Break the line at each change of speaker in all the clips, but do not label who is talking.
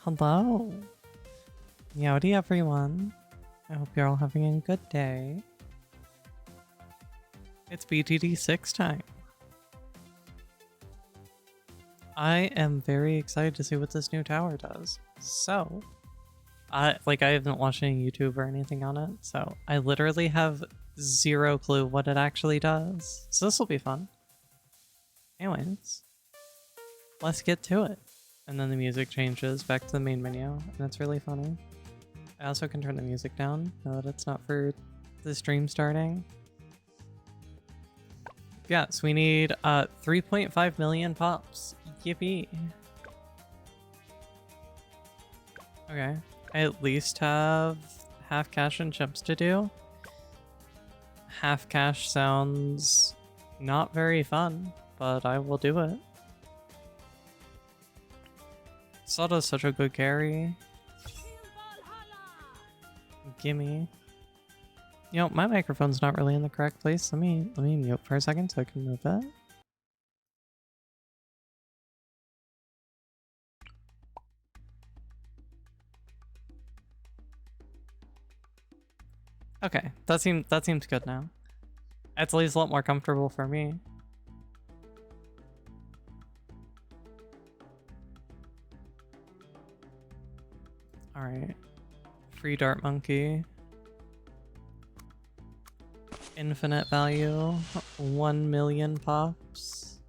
Hello. Howdy everyone. I hope you're all having a good day. It's BTD6 time. I am very excited to see what this new tower does. So, I haven't watched any YouTube or anything on it, so I literally have zero clue what it actually does. So this will be fun. Anyways, let's get to it. And then the music changes back to the main menu, and it's really funny. I also can turn the music down now that it's not for the stream starting. Yeah, so we need 3.5 million pops. Yippee. Okay, I at least have half cash and chips to do. Half cash sounds not very fun, but I will do it. Sada's such a good carry. Gimme. You know, my microphone's not really in the correct place. Let me mute for a second so I can move it. Okay, that seems good now. It's at least a lot more comfortable for me. Alright. Free Dart Monkey. Infinite value. 1 million pops.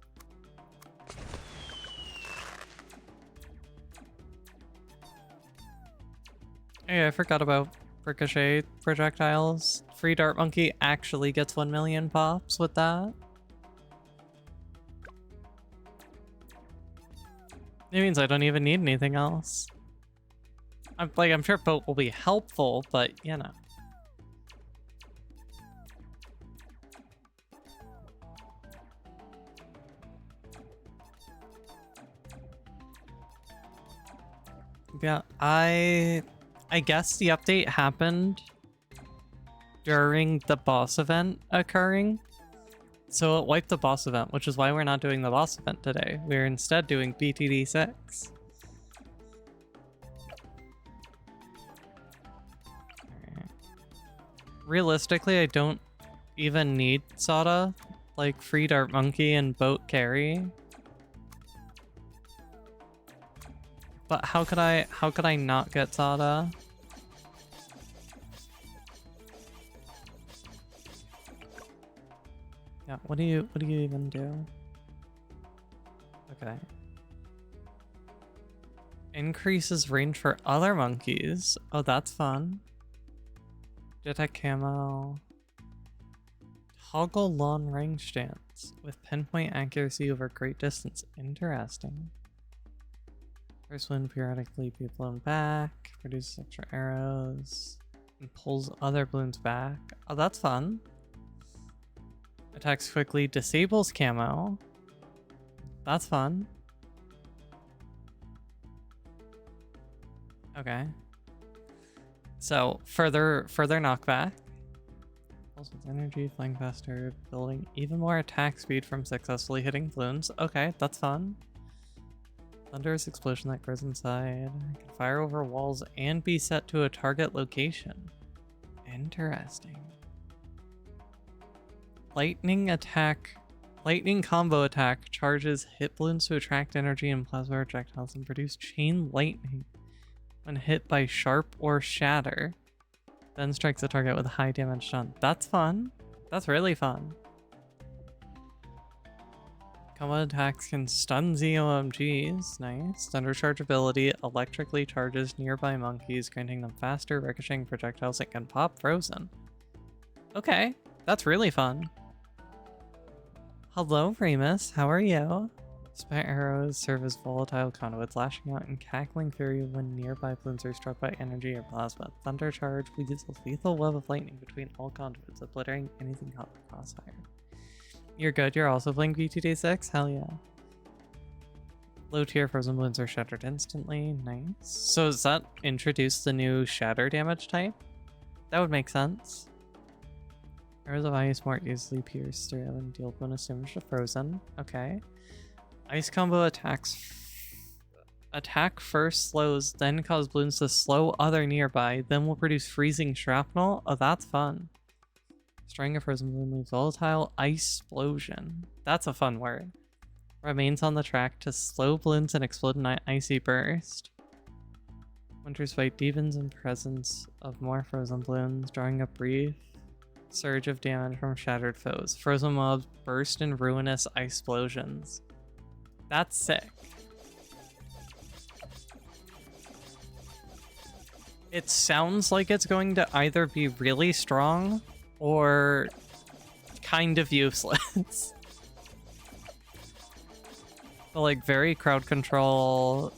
Hey, I forgot about ricochet projectiles. Free Dart Monkey actually gets 1 million pops with that. It means I don't even need anything else. I'm sure boat will be helpful, but you know. Yeah, I guess the update happened during the boss event occurring. So it wiped the boss event, which is why we're not doing the boss event today. We're instead doing BTD6. Realistically, I don't even need Sada, like Free Dart Monkey and Boat Carry. But how could I not get Sada? Yeah, what do you even do? Okay. Increases range for other monkeys. Oh, that's fun. Detect camo. Toggle long range stance with pinpoint accuracy over great distance. Interesting. First one periodically be blown back, produces extra arrows, and pulls other balloons back. Oh, that's fun. Attacks quickly, disables camo. That's fun. Okay. So further knockback. Pulls with energy, flying faster, building even more attack speed from successfully hitting balloons. Okay, that's fun. Thunderous explosion that grows inside. Can fire over walls and be set to a target location. Interesting. Lightning combo attack charges hit balloons to attract energy and plasma projectiles and produce chain lightning when hit by sharp or shatter. Then strikes the target with a high damage stun. That's fun. That's really fun. Combo attacks can stun ZOMGs. Nice. Thundercharge ability electrically charges nearby monkeys, granting them faster ricocheting projectiles that can pop frozen. Okay, that's really fun. Hello, Remus. How are you? Spent arrows serve as volatile conduits, lashing out in cackling fury when nearby balloons are struck by energy or plasma. Thundercharge weaves a lethal web of lightning between all conduits, obliterating anything caught in the crossfire. You're good. You're also playing BTD6? Hell yeah. Low tier frozen balloons are shattered instantly. Nice. So does that introduce the new shatter damage type? That would make sense. Arrows of ice more easily pierce through and deal bonus damage to frozen. Okay. Ice combo attacks Attack first slows, then cause balloons to slow other nearby, then will produce freezing shrapnel. Oh, that's fun. Destroying a frozen balloon leaves volatile ice-splosion. That's a fun word. Remains on the track to slow balloons and explode in an icy burst. Winter's fight deepens in presence of more frozen balloons, drawing a brief surge of damage from shattered foes. Frozen mobs burst in ruinous ice explosions. That's sick. It sounds like it's going to either be really strong or kind of useless. But like very crowd control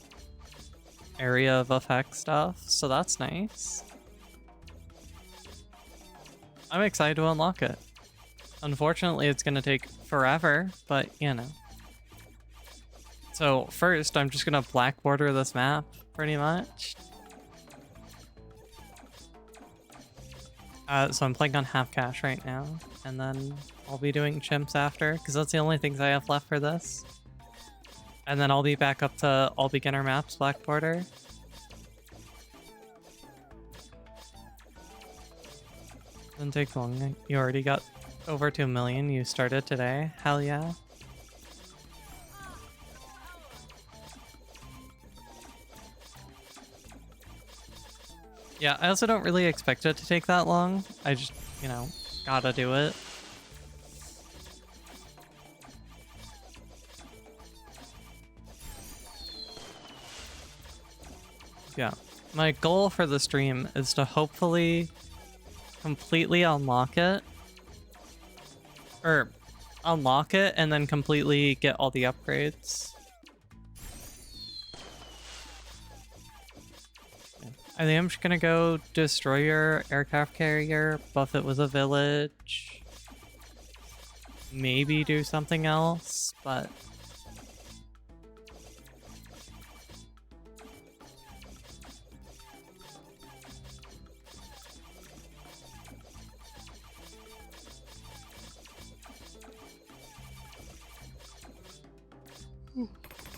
area of effect stuff, so that's nice. I'm excited to unlock it. Unfortunately, it's gonna take forever, but you know. So first, I'm just gonna black border this map, pretty much. So I'm playing on half cash right now, and then I'll be doing chimps after, because that's the only things I have left for this. And then I'll be back up to all beginner maps, black border. Doesn't take long. You already got over 2 million. You started today. Hell yeah. Yeah, I also don't really expect it to take that long. I just, you know, gotta do it. Yeah, my goal for the stream is to hopefully completely unlock it. Or unlock it and then completely get all the upgrades. I think I'm just gonna go destroyer, aircraft carrier, buff it with a village. Maybe do something else, but...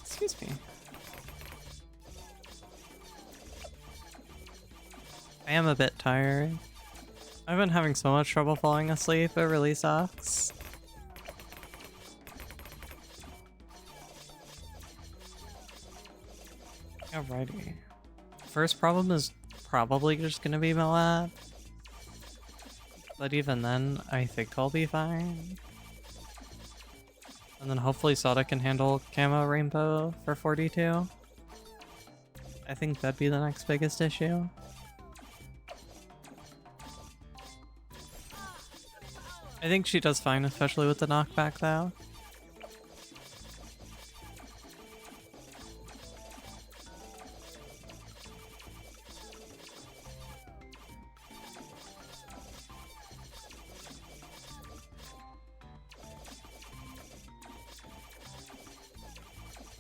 Excuse me. I am a bit tired. I've been having so much trouble falling asleep, it really sucks. Alrighty. First problem is probably just gonna be Moab. But even then, I think I'll be fine. And then hopefully Sada can handle Camo Rainbow for 42. I think that'd be the next biggest issue. I think she does fine, especially with the knockback though.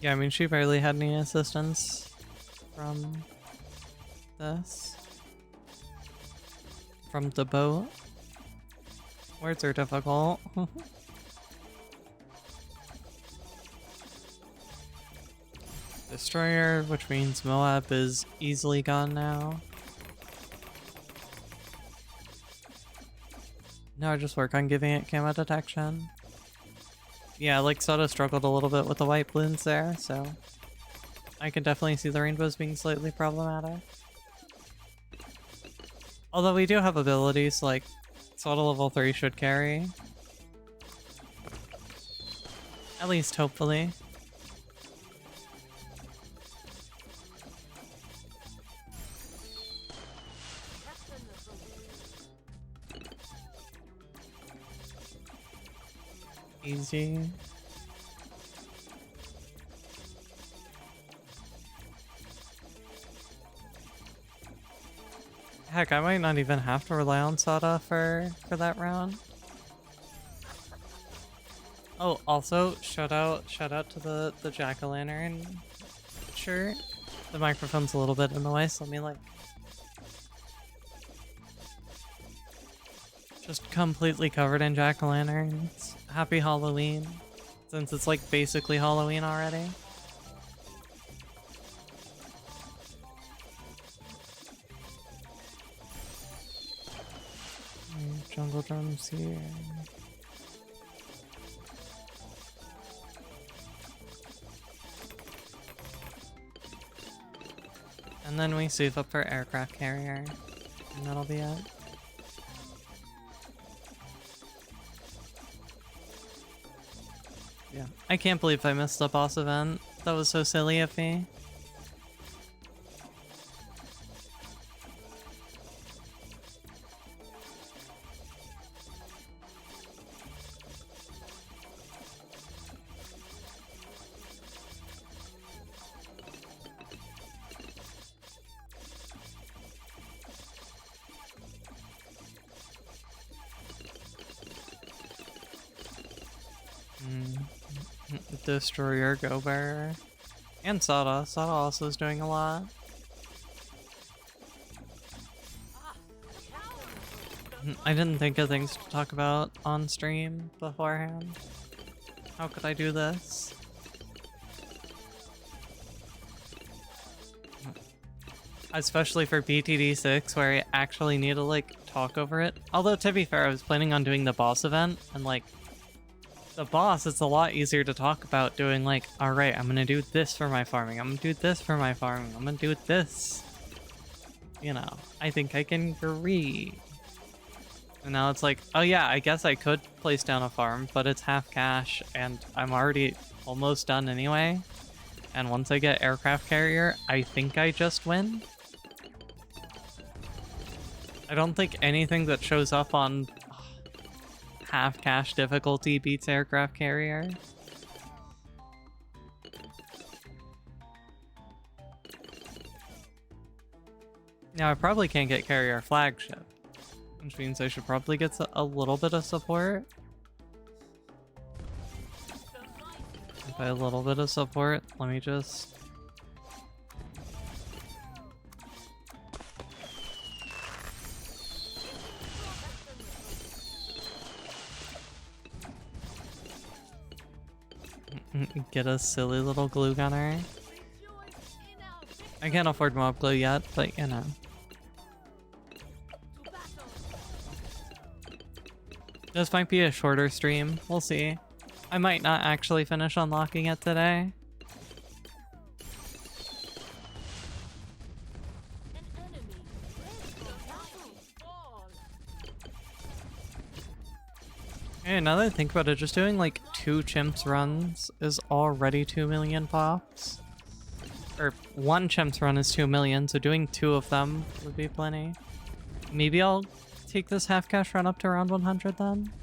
Yeah, I mean, she barely had any assistance from this. From the boat. Words are difficult. Destroyer, which means Moab is easily gone now. Now I just work on giving it camo detection. Yeah, like Soda struggled a little bit with the white balloons there, so I can definitely see the rainbows being slightly problematic. Although we do have abilities, like Soda level 3 should carry. At least hopefully. Easy. Heck, I might not even have to rely on Sada for that round. Oh, also shout out to the jack-o'-lantern shirt. The microphone's a little bit in the way, so let me like just completely covered in jack-o'-lanterns. Happy Halloween, since it's like basically Halloween already. jungle drums here. And then we save up for aircraft carrier, and that'll be it. Yeah, I can't believe I missed the boss event. That was so silly of me. Destroyer, Go Bearer, and Sada. Sada also is doing a lot. I didn't think of things to talk about on stream beforehand. How could I do this? Especially for BTD6, where I actually need to like talk over it. Although to be fair, I was planning on doing the boss event, and like the boss, it's a lot easier to talk about doing like, alright, I'm gonna do this for my farming, I'm gonna do this for my farming, I'm gonna do this. You know, I think I can agree. And now it's like, oh yeah, I guess I could place down a farm, but it's half cash and I'm already almost done anyway. And once I get aircraft carrier, I think I just win. I don't think anything that shows up on half cash difficulty beats aircraft carrier. Now I probably can't get carrier flagship, which means I should probably get a little bit of support. And by a little bit of support, let me just get a silly little glue gunner. I can't afford mob glue yet, but you know. This might be a shorter stream, we'll see. I might not actually finish unlocking it today. Hey, now that I think about it, just doing like 2 chimps runs is already 2 million pops. Or 1 chimps run is 2 million, so doing 2 of them would be plenty. Maybe I'll take this half cash run up to around 100 then?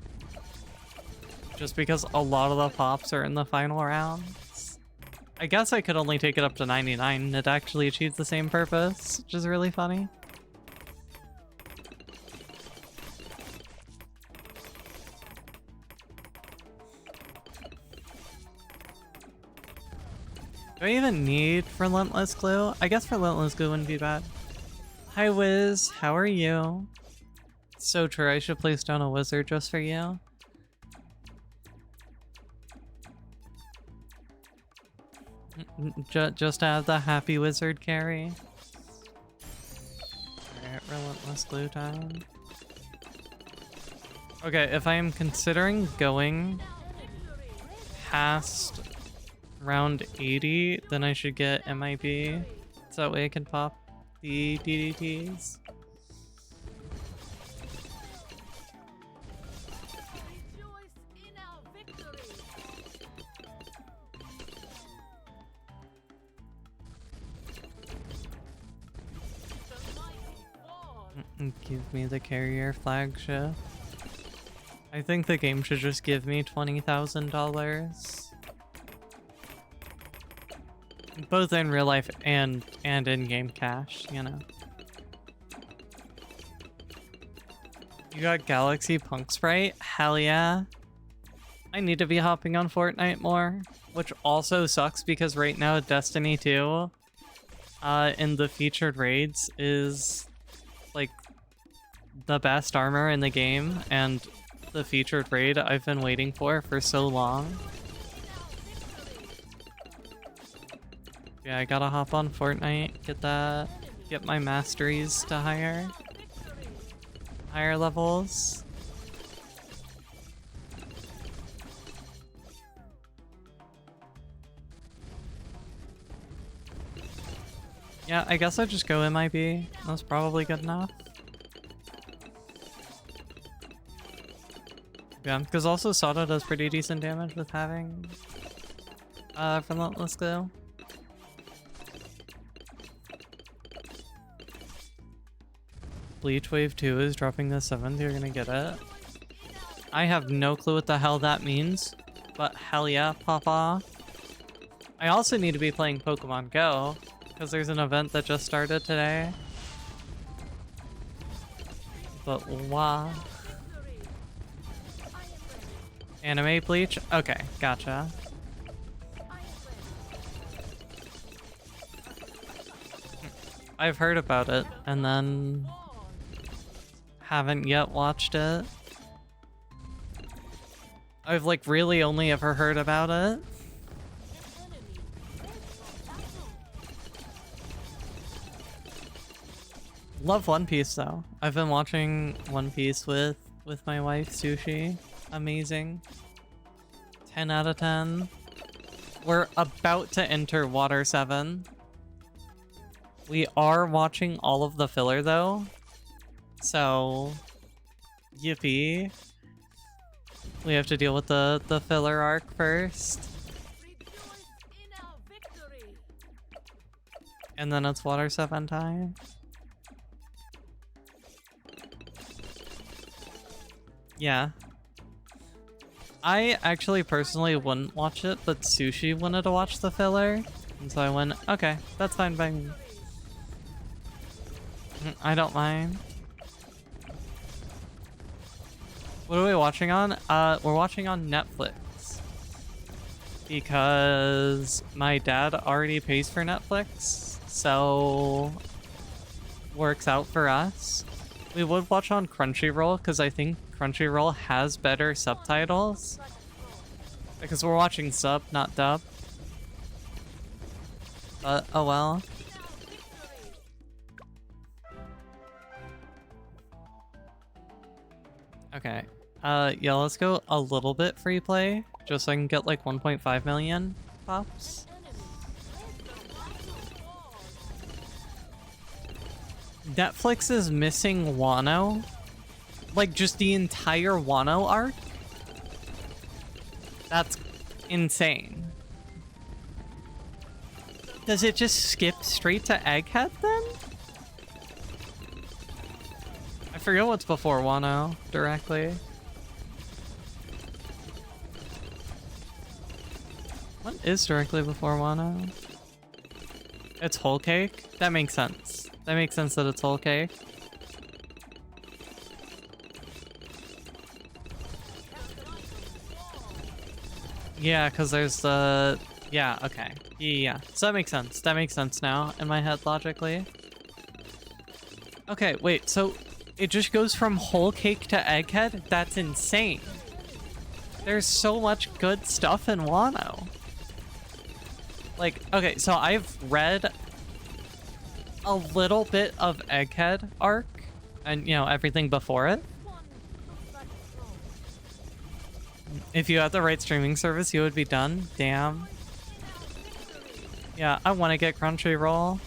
Just because a lot of the pops are in the final rounds. I guess I could only take it up to 99 and it actually achieves the same purpose, which is really funny. Do I even need Relentless Glue? I guess Relentless Glue wouldn't be bad. Hi Wiz, how are you? So true, I should place down a wizard just for you. Just to have the happy wizard carry. Alright, Relentless Glue time. Okay, if I am considering going past round 80, then I should get MIB. So that way I can pop the DDTs. Give me the carrier flagship. I think the game should just give me $20,000. Both in real life and in-game cash, you know. You got Galaxy Punk Sprite? Hell yeah. I need to be hopping on Fortnite more, which also sucks because right now Destiny 2 in the featured raids is like the best armor in the game, and the featured raid I've been waiting for so long. Yeah, I gotta hop on Fortnite, get my masteries to higher levels. Yeah, I guess I'd just go MIB. That's probably good enough. Yeah, because also Sada does pretty decent damage with having Relentless Glue. Bleach Wave 2 is dropping the 7th, you're gonna get it. I have no clue what the hell that means, but hell yeah, papa. I also need to be playing Pokemon Go, because there's an event that just started today. But wow. Anime Bleach? Okay, gotcha. I've heard about it, and then haven't yet watched it. I've like really only ever heard about it. Love One Piece though. I've been watching One Piece with my wife, Sushi. Amazing. 10 out of 10. We're about to enter Water 7. We are watching all of the filler though. So, yippee. We have to deal with the filler arc first. And then it's Water 7 time. Yeah. I actually personally wouldn't watch it, but Sushi wanted to watch the filler. And so I went, okay, that's fine by me. I don't mind. What are we watching on? We're watching on Netflix. Because my dad already pays for Netflix, so works out for us. We would watch on Crunchyroll, because I think Crunchyroll has better subtitles. Because we're watching sub, not dub. But, oh well. Okay. Yeah, let's go a little bit free play, just so I can get like 1.5 million pops. Netflix is missing Wano. Like, just the entire Wano arc? That's insane. Does it just skip straight to Egghead then? I forget what's before Wano directly. What is directly before Wano? It's Whole Cake? That makes sense. That makes sense that it's Whole Cake. Yeah, because there's the... Yeah, okay. Yeah, so that makes sense. That makes sense now in my head logically. Okay, wait, so it just goes from Whole Cake to Egghead? That's insane. There's so much good stuff in Wano. Like, okay, so I've read a little bit of Egghead arc and, you know, everything before it. If you had the right streaming service, you would be done. Damn. Yeah, I want to get Crunchyroll.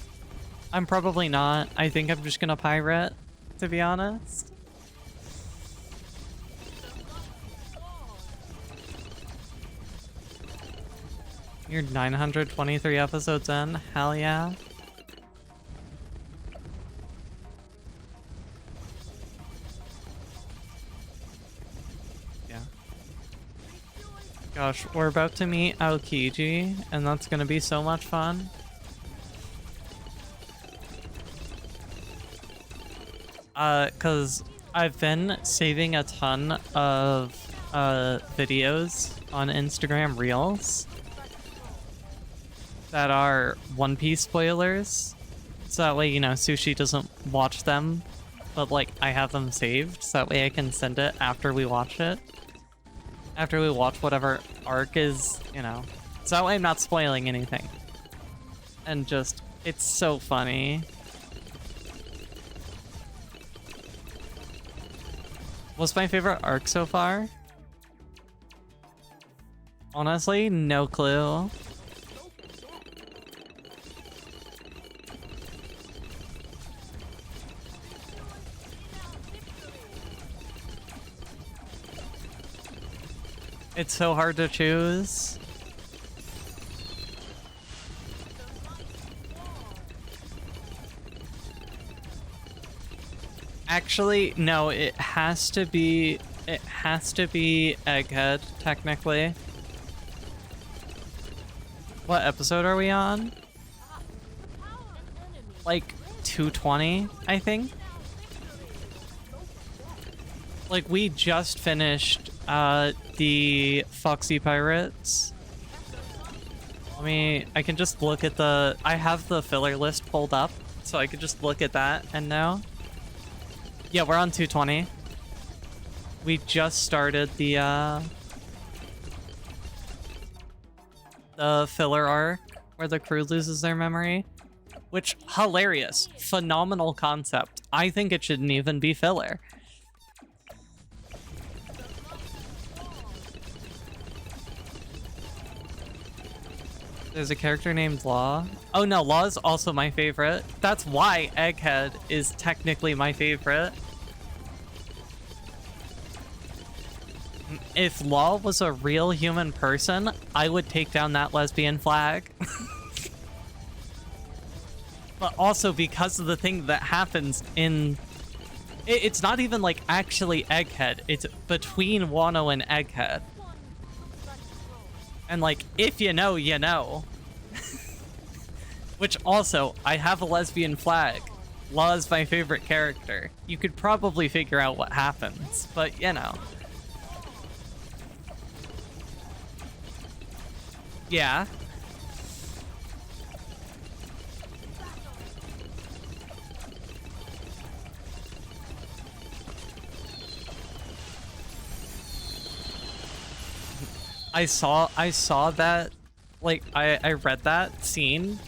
I'm probably not. I think I'm just gonna pirate, to be honest. You're 923 episodes in. Hell yeah. Yeah. Gosh, we're about to meet Aokiji, and that's gonna be so much fun. Cause I've been saving a ton of videos on Instagram Reels that are One Piece spoilers, so that way, you know, Sushi doesn't watch them, but like I have them saved, so that way I can send it after we watch it. After we watch whatever arc is, you know, so that way I'm not spoiling anything. And just, it's so funny. What's my favorite arc so far? Honestly, no clue. It's so hard to choose. Actually, no, it has to be Egghead, technically. What episode are we on? Like 220, I think. Like we just finished the Foxy Pirates. I can just look at I have the filler list pulled up, so I could just look at that and know. Yeah, we're on 220. We just started the filler arc where the crew loses their memory, which hilarious, phenomenal concept. I think it shouldn't even be filler. There's a character named Law. Oh no, Law is also my favorite. That's why Egghead is technically my favorite. If Law was a real human person, I would take down that lesbian flag. But also because of the thing that happens in... It's not even like actually Egghead. It's between Wano and Egghead. And like, if you know, you know. Which also, I have a lesbian flag. Law is my favorite character. You could probably figure out what happens, but you know. Yeah. I saw that, like, I read that scene.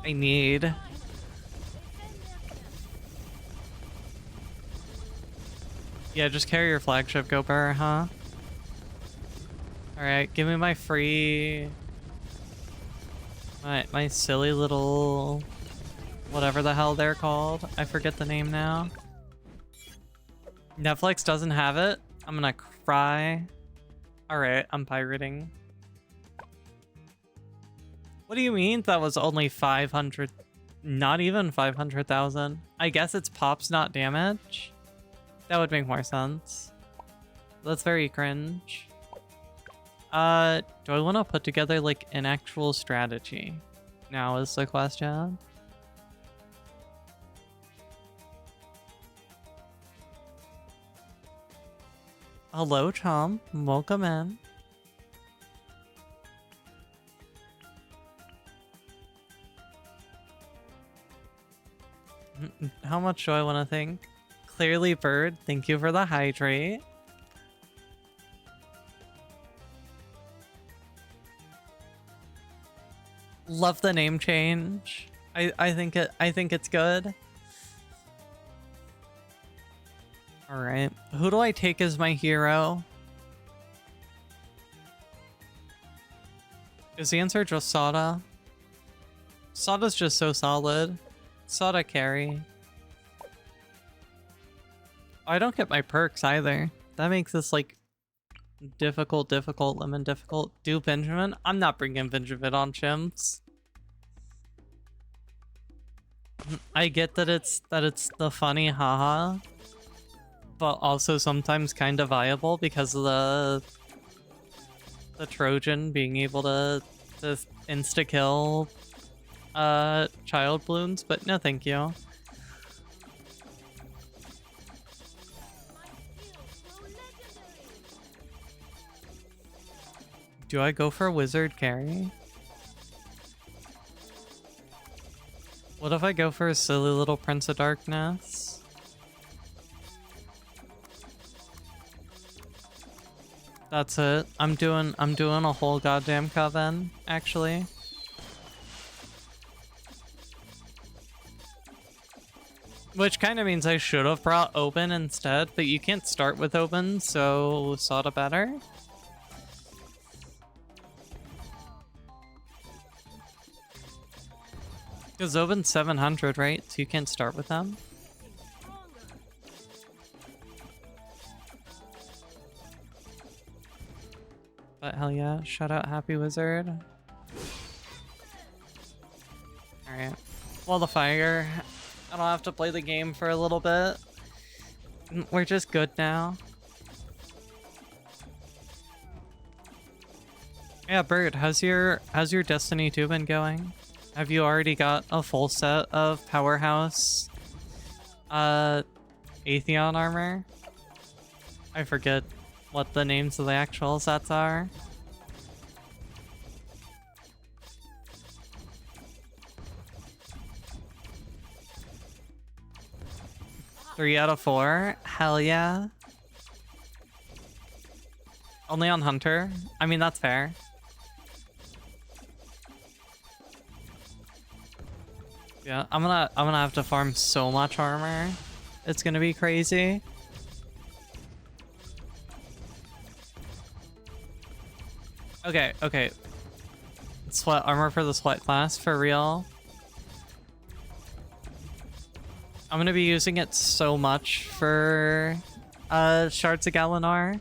I need... Yeah, just carry your flagship, Gopher, huh? Alright, give me my free... My silly little... whatever the hell they're called. I forget the name now. Netflix doesn't have it. I'm gonna cry. Alright, I'm pirating. What do you mean that was only 500? Not even 500,000. I guess it's pops, not damage. That would make more sense. That's very cringe. Do I want to put together like an actual strategy? Now is the question. Hello, Chom. Welcome in. How much do I want to think? Clearly, Bird, thank you for the hydrate. Love the name change. I think it's good. All right, who do I take as my hero? Is the answer just Sada? Sada's just so solid. Sada carry. I don't get my perks either. That makes this like difficult, lemon difficult. Do Benjamin? I'm not bringing Benjamin on chimps. I get that it's the funny haha, but also sometimes kind of viable because of the Trojan being able to insta kill child balloons, but no thank you. Do I go for wizard carry? What if I go for a silly little Prince of Darkness? That's it. I'm doing a whole goddamn coven, actually. Which kind of means I should have brought Open instead, but you can't start with Open, so Sada better. Because Open's 700, right? So you can't start with them. But hell yeah, shout out Happy Wizard. Alright. Well, the fire. I don't have to play the game for a little bit. We're just good now. Yeah, Bird, how's your Destiny 2 been going? Have you already got a full set of Powerhouse Atheon armor? I forget what the names of the actual sets are. Three out of 4? Hell yeah. Only on Hunter? I mean, that's fair. Yeah, I'm gonna have to farm so much armor. It's gonna be crazy. Okay. Sweat armor for the sweat class, for real. I'm gonna be using it so much for Shards of Galinar.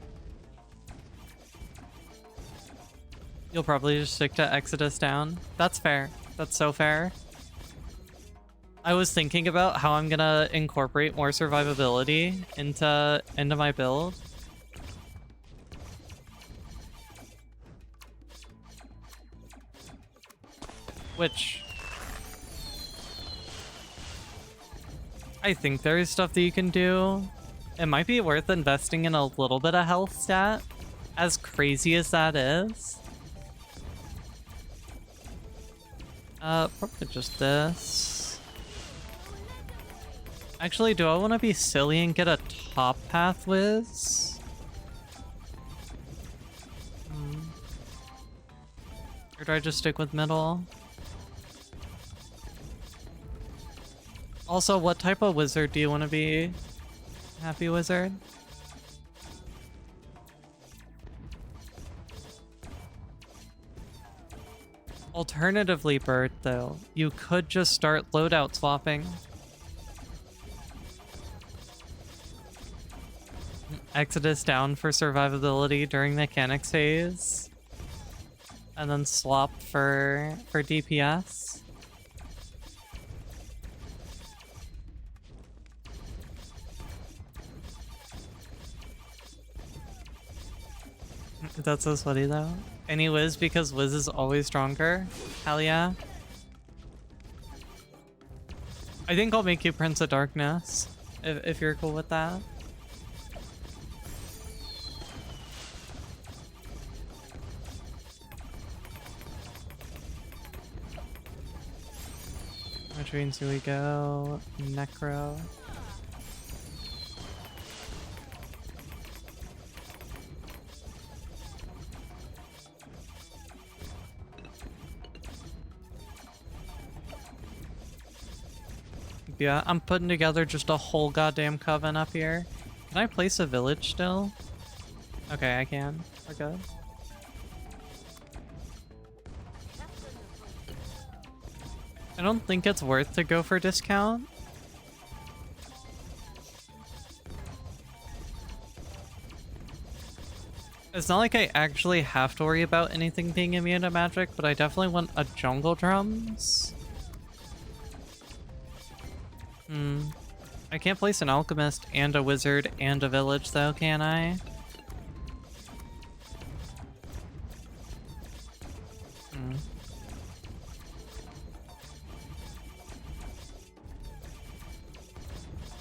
You'll probably just stick to Exodus down. That's fair. That's so fair. I was thinking about how I'm gonna incorporate more survivability into my build. Which I think there is stuff that you can do. It might be worth investing in a little bit of health stat, as crazy as that is. Probably just this. Actually, do I want to be silly and get a top path whiz? Or do I just stick with middle? Also, what type of wizard do you want to be? Happy Wizard? Alternatively, Bird, though, you could just start loadout swapping. Exodus down for survivability during mechanics phase. And then swap for DPS. That's so sweaty though. Any Wiz because Wiz is always stronger. Hell yeah. I think I'll make you Prince of Darkness if you're cool with that. Which means do we go? Necro. Yeah, I'm putting together just a whole goddamn coven up here. Can I place a village still? Okay, I can. We're good. I don't think it's worth to go for discount. It's not like I actually have to worry about anything being immune to magic, but I definitely want a jungle drums. I can't place an alchemist and a wizard and a village though, can I?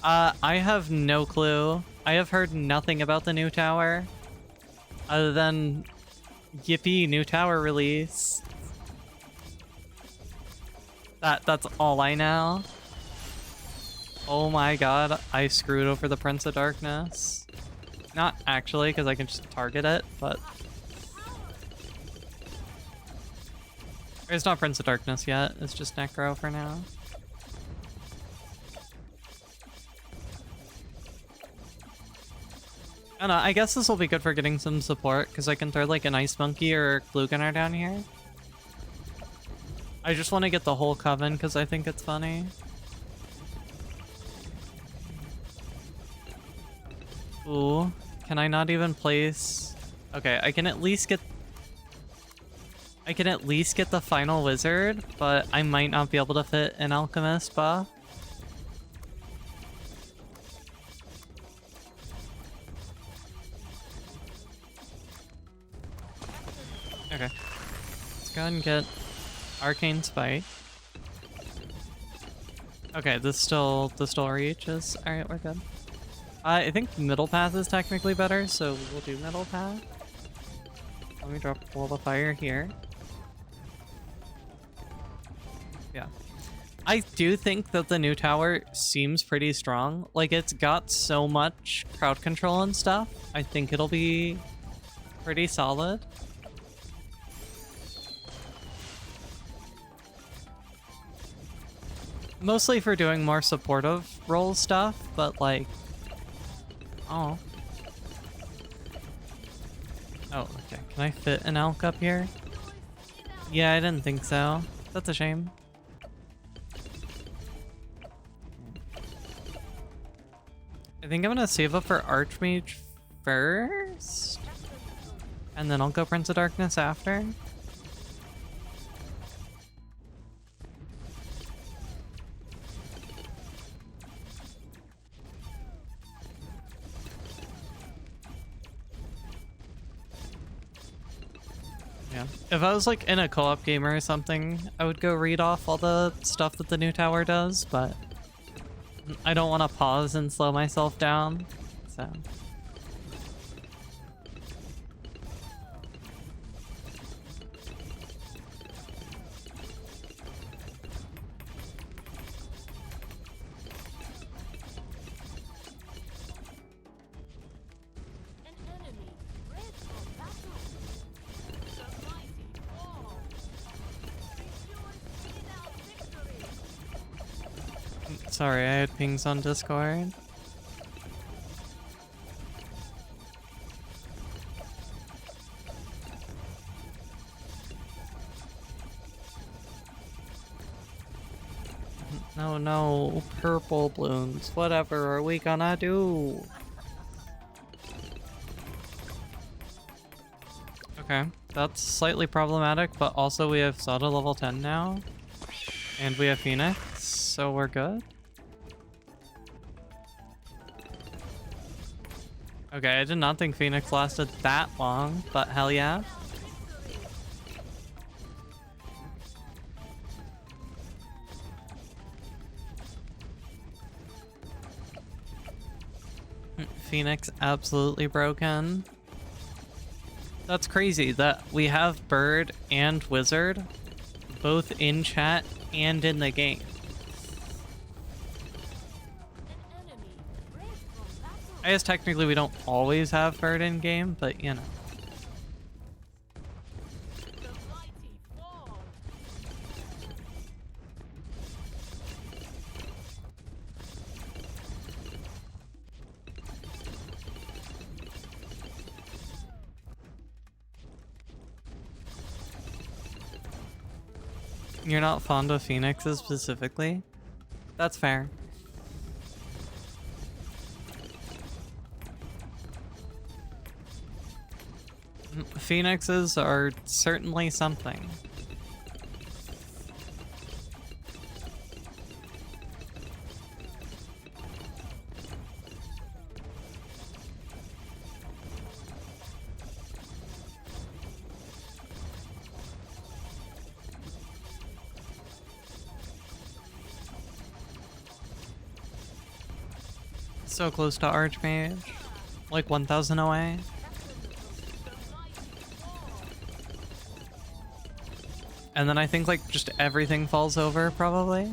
I have no clue. I have heard nothing about the new tower. Other than yippee, new tower release. That's all I know. Oh my god, I screwed over the Prince of Darkness. Not actually, because I can just target it, but... It's not Prince of Darkness yet, it's just Necro for now. I don't know, I guess this will be good for getting some support, because I can throw like an Ice Monkey or Glue Gunner down here. I just want to get the whole coven, because I think it's funny. Ooh, can I not even place... Okay, I can at least get I can at least get the final wizard, but I might not be able to fit an alchemist buff. Okay. Let's go ahead and get Arcane Spike. Okay, this still reaches. Alright, we're good. I think middle path is technically better, so we'll do middle path. Let me drop a wall of fire here. Yeah. I do think that the new tower seems pretty strong. Like, it's got so much crowd control and stuff. I think it'll be pretty solid. Mostly for doing more supportive role stuff, but like... Oh. Oh, okay. Can I fit an elk up here? Yeah, I didn't think so. That's a shame. I think I'm gonna save up for Archmage first. And then I'll go Prince of Darkness after. Yeah. If I was like in a co-op game or something, I would go read off all the stuff that the new tower does, but I don't want to pause and slow myself down, so... Sorry, I had pings on Discord. No, purple blooms. Whatever are we gonna do? Okay, that's slightly problematic, but also we have Sada level 10 now. And we have Phoenix, so we're good. Okay, I did not think Phoenix lasted that long, but hell yeah. Phoenix absolutely broken. That's crazy that we have Bird and Wizard both in chat and in the game. I guess technically we don't always have Bird in game, but you know. You're not fond of Phoenixes specifically? That's fair. Phoenixes are certainly something. So close to Archmage. Like 1,000 away. And then I think like just everything falls over probably.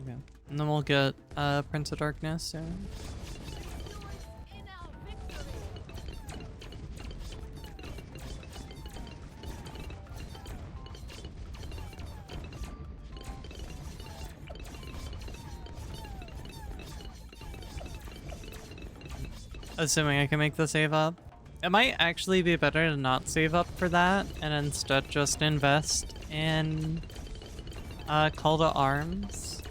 Okay. And then we'll get Prince of Darkness soon. Assuming I can make the save up. It might actually be better to not save up for that and instead just invest in Call to Arms.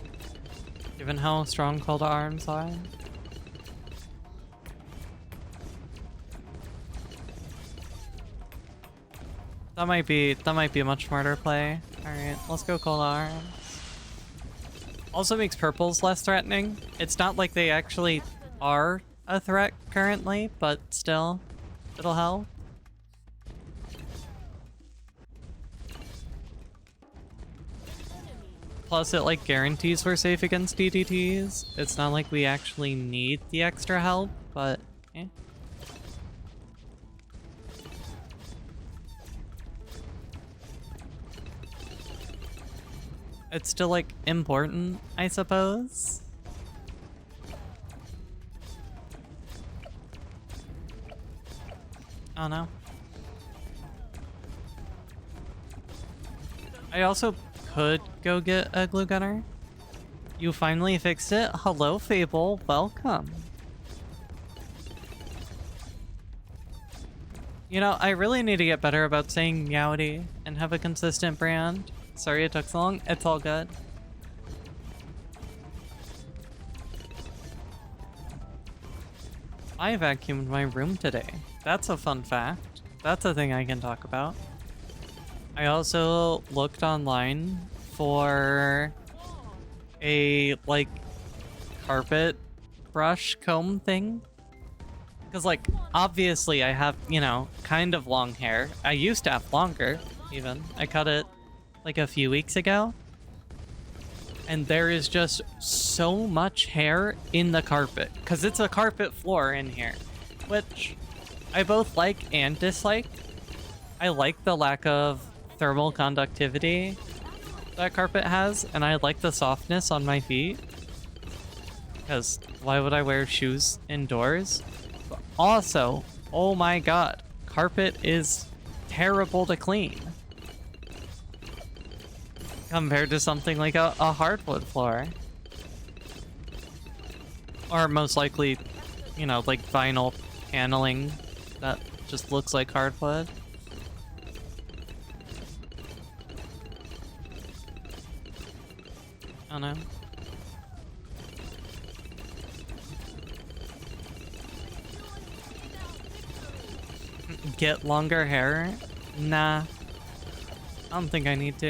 Given how strong call to arms are. That might be a much smarter play. Alright, let's go call to arms. Also makes purples less threatening. It's not like they actually are a threat currently, but still, it'll help. Plus, it like guarantees we're safe against DDTs. It's not like we actually need the extra help, but eh. It's still like important, I suppose. Oh no. I also could go get a glue gunner. You finally fixed it. Hello, Fable. Welcome. You know, I really need to get better about saying Meowdy and have a consistent brand. Sorry it took so long. It's all good. I vacuumed my room today. That's a fun fact. That's a thing I can talk about. I also looked online for a, like, carpet brush comb thing. Because, like, obviously I have, you know, kind of long hair. I used to have longer, even. I cut it, like, a few weeks ago. And there is just so much hair in the carpet. Because it's a carpet floor in here. Which I both like and dislike. I like the lack of thermal conductivity that carpet has, and I like the softness on my feet. Because why would I wear shoes indoors? But also, oh my god, carpet is terrible to clean. Compared to something like a hardwood floor. Or most likely, you know, like vinyl paneling that just looks like hardwood. I don't know. Get longer hair? Nah. I don't think I need to.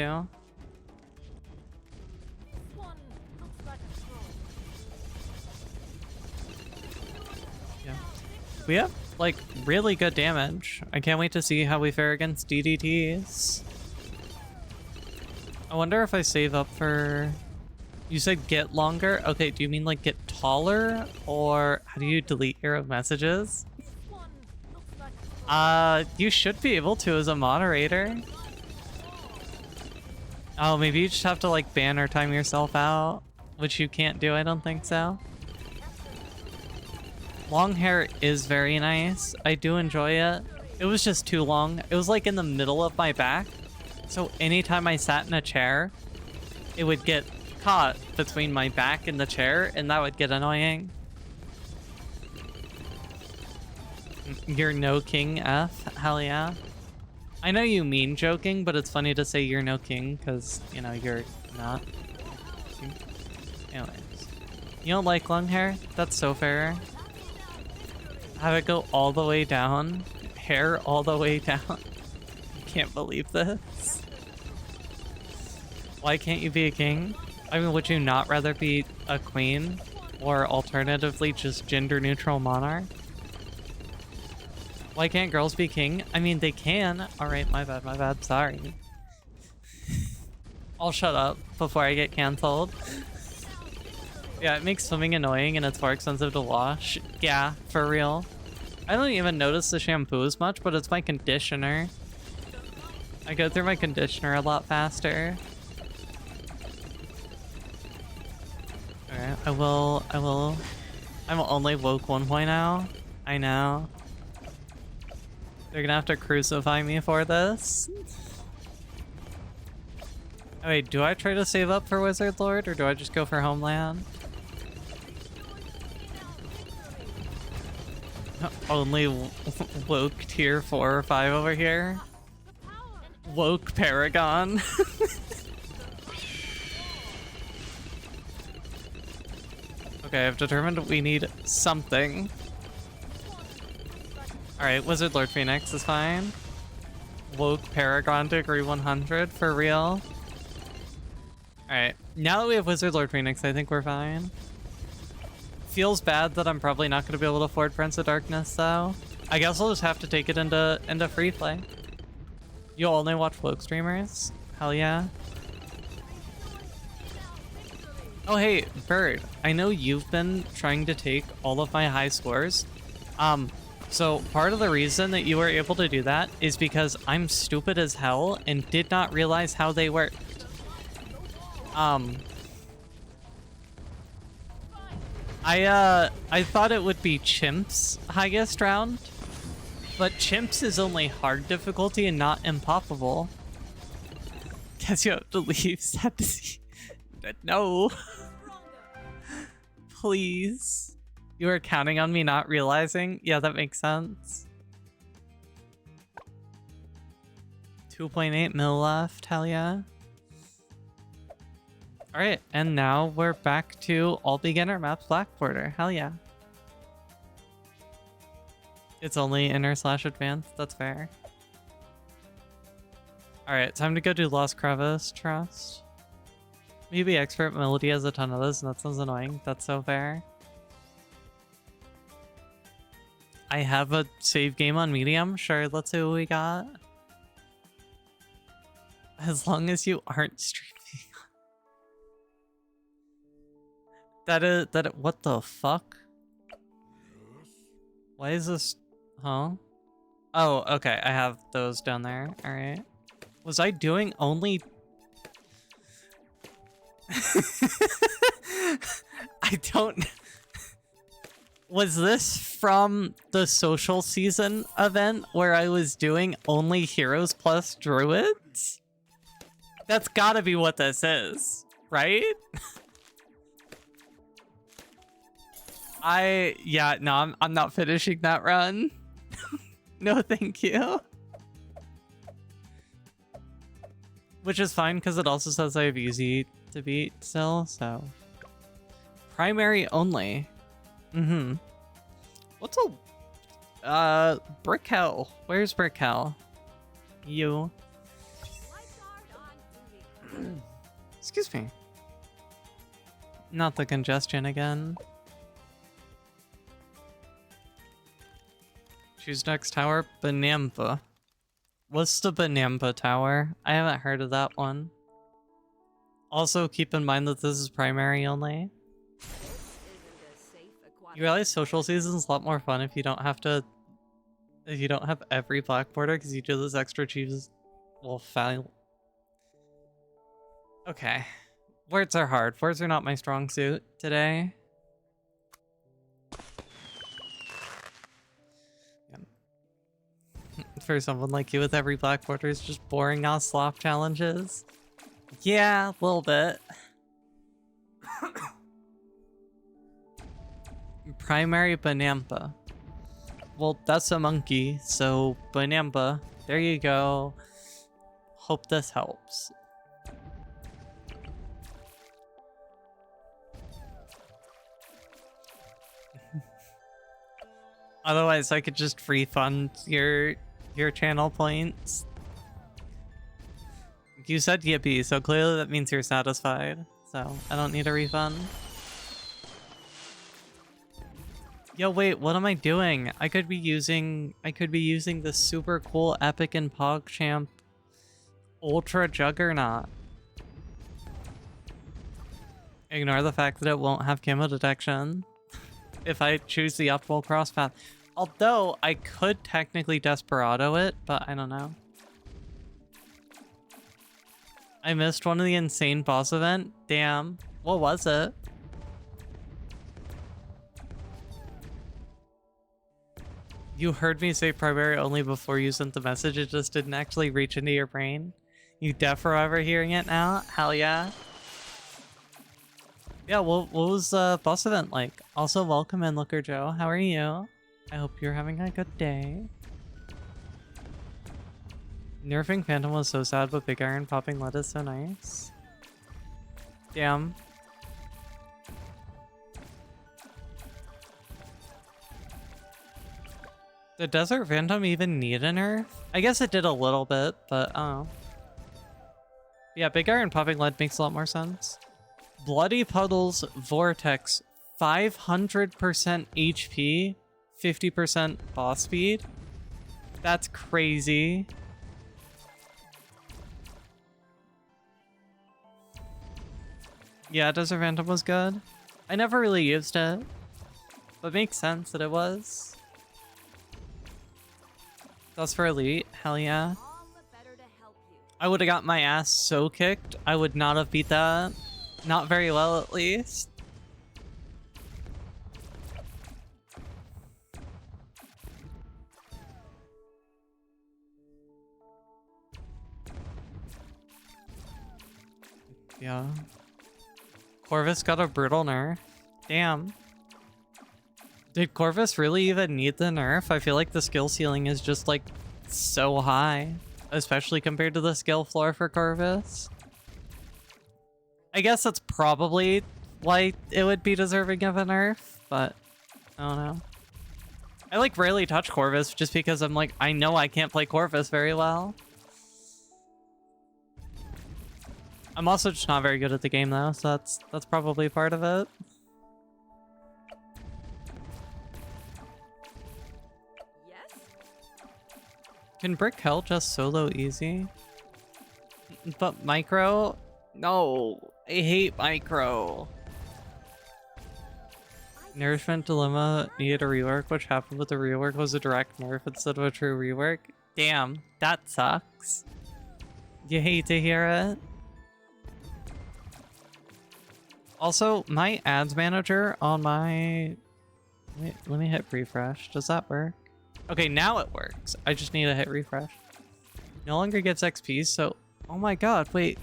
Yeah. We have, like, really good damage. I can't wait to see how we fare against DDTs. I wonder if I save up for... You said get longer? Okay, do you mean like get taller? Or how do you delete your messages? You should be able to as a moderator. Oh, maybe you just have to like ban or time yourself out, which you can't do, I don't think so. Long hair is very nice. I do enjoy it. It was just too long. It was like in the middle of my back. So anytime I sat in a chair, it would get caught between my back and the chair, and that would get annoying. You're no king, F? Hell yeah. I know you mean joking, but it's funny to say you're no king, because, you know, you're not. Anyways. You don't like long hair? That's so fair. Have it go all the way down. Hair all the way down. Can't believe this. Why can't you be a king? I mean, would you not rather be a queen? Or alternatively, just gender-neutral monarch? Why can't girls be king? I mean, they can. Alright, my bad, sorry. I'll shut up before I get cancelled. Yeah, it makes swimming annoying and it's more expensive to wash. Yeah, for real. I don't even notice the shampoo as much, but it's my conditioner. I go through my conditioner a lot faster. Alright, I'm only woke 1.0. I know. They're gonna have to crucify me for this. Oh, wait, do I try to save up for Wizard Lord, or do I just go for Homeland? Only woke tier 4 or 5 over here. Woke Paragon. Okay, I've determined we need something. Alright, Wizard Lord Phoenix is fine. Woke Paragon to agree 100 for real. Alright, now that we have Wizard Lord Phoenix, I think we're fine. Feels bad that I'm probably not going to be able to afford Prince of Darkness, though. I guess I'll just have to take it into free play. You'll only watch Woke streamers? Hell yeah. Oh hey, Bird, I know you've been trying to take all of my high scores. So part of the reason that you were able to do that is because I'm stupid as hell and did not realize how they worked. I thought it would be Chimp's highest round, but Chimp's is only hard difficulty and not impoppable. Guess you have to leave. Sad to see. No. Please. You were counting on me not realizing? Yeah, that makes sense. 2.8 mil left, hell yeah. Alright, and now we're back to all beginner maps Black Border, hell yeah. It's only inner/advanced, that's fair. Alright, time to go do Lost Crevice Trust. Maybe Expert Melody has a ton of those, and that sounds annoying. That's so fair. I have a save game on medium. Sure, let's see what we got. As long as you aren't streaming. What the fuck? Why is this? Huh? Oh, okay. I have those down there. All right. Was I doing only? I don't. Was this from the social season event where I was doing only heroes plus druids? That's gotta be what this is, right? Yeah, no, I'm not finishing that run. No, thank you. Which is fine, because it also says I have easy to beat still, so. Primary only. Mm-hmm. What's a... Brick Hell. Where's Brick Hell? You. Excuse me. Not the congestion again. Choose next tower, Banamba. What's the Banamba tower? I haven't heard of that one. Also, keep in mind that this is primary only. You realize social season's a lot more fun if you don't have to... If you don't have every black border, because you do those extra cheese... Well, foul. Okay. Words are hard. Words are not my strong suit today. For someone like you with every black border is just boring ass slop challenges. Yeah, a little bit. Primary Banamba. Well, that's a monkey, so Banamba. There you go. Hope this helps. Otherwise, I could just refund your channel points. You said yippee, so clearly that means you're satisfied. So I don't need a refund. Yo, wait, what am I doing? I could be using the super cool Epic and PogChamp Ultra Juggernaut. Ignore the fact that it won't have camo detection if I choose the optimal cross path. Although I could technically Desperado it, but I don't know. I missed one of the insane boss event. Damn. What was it? You heard me say primary only before you sent the message. It just didn't actually reach into your brain. You deaf or ever hearing it now? Hell yeah. Yeah, what was the boss event like? Also, welcome in, Looker Joe. How are you? I hope you're having a good day. Nerfing Phantom was so sad, but Big Iron popping lead is so nice. Damn. Did Desert Phantom even need a nerf? I guess it did a little bit, but yeah, Big Iron Popping Lead makes a lot more sense. Bloody Puddles Vortex, 500% HP, 50% boss speed. That's crazy. Yeah, Desert Phantom was good. I never really used it, but makes sense that it was. That's for Elite, hell yeah. I would have got my ass so kicked. I would not have beat that. Not very well, at least. Yeah. Corvus got a brutal nerf. Damn. Did Corvus really even need the nerf? I feel like the skill ceiling is just like so high, especially compared to the skill floor for Corvus. I guess that's probably why it would be deserving of a nerf, but I don't know. I like rarely touch Corvus just because I'm like, I know I can't play Corvus very well. I'm also just not very good at the game though, so that's probably part of it.
Yes?
Can Brick Hell just solo easy? But Micro? No, I hate Micro. Nourishment Dilemma needed a rework. Which happened with the rework was a direct nerf instead of a true rework. Damn, that sucks. You hate to hear it. Also, my ads manager on my... Wait, let me hit refresh. Does that work? Okay, now it works. I just need to hit refresh. No longer gets XP, so... Oh my god, wait.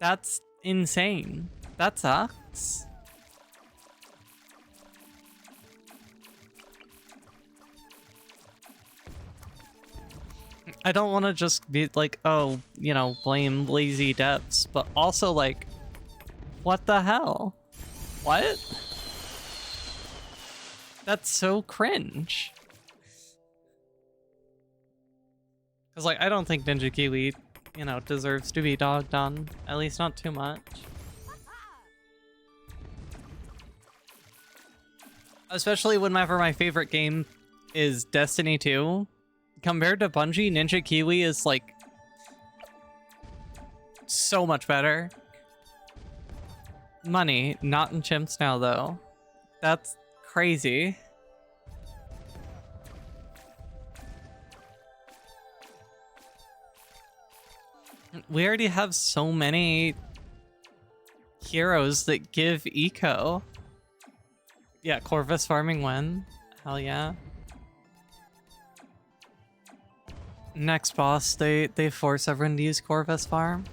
That's insane. That sucks. I don't want to just be like, oh, you know, blame lazy devs, but also like, what the hell? What? That's so cringe. Because like, I don't think Ninja Kiwi, you know, deserves to be dogged on, at least not too much. Especially whenever my favorite game is Destiny 2. Compared to Bungie, Ninja Kiwi is like so much better. Money, not in chimps now though. That's crazy. We already have so many heroes that give eco. Yeah, Corvus farming when? Hell yeah. Next boss, they force everyone to use Corvus farm.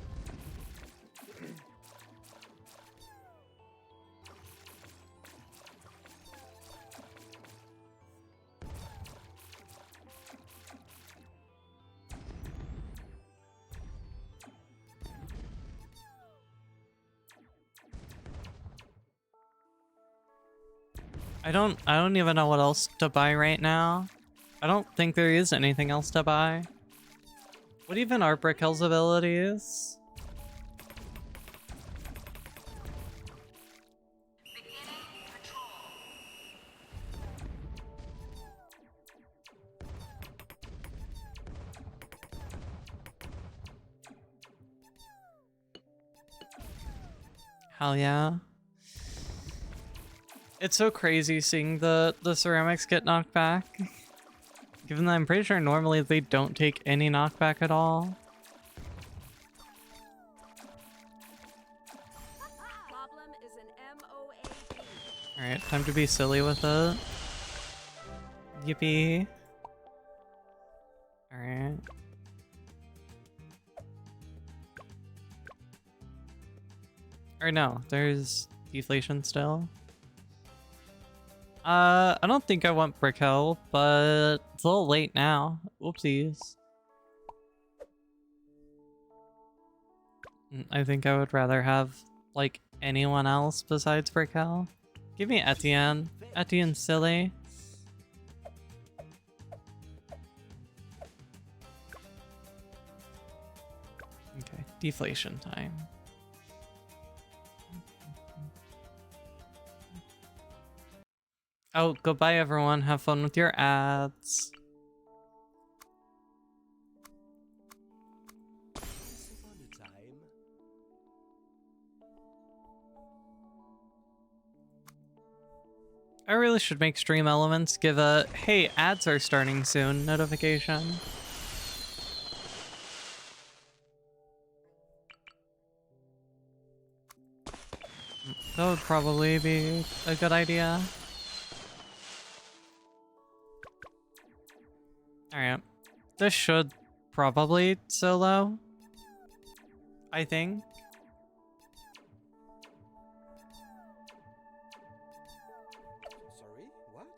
I don't even know what else to buy right now. I don't think there is anything else to buy. What even are Brick Hell's abilities? Hell yeah. It's so crazy seeing the ceramics get knocked back. Given that I'm pretty sure normally they don't take any knockback at all. Alright, time to be silly with it. Yippee. Alright. Or no, there's deflation still. I don't think I want Brick Hell, but it's a little late now. Whoopsies. I think I would rather have, like, anyone else besides Brick Hell. Give me Etienne. Etienne's silly. Deflation time. Oh, goodbye everyone. Have fun with your ads. I really should make stream elements give a, hey, ads are starting soon notification. That would probably be a good idea. Alright. This should probably solo, I think.
Sorry, what?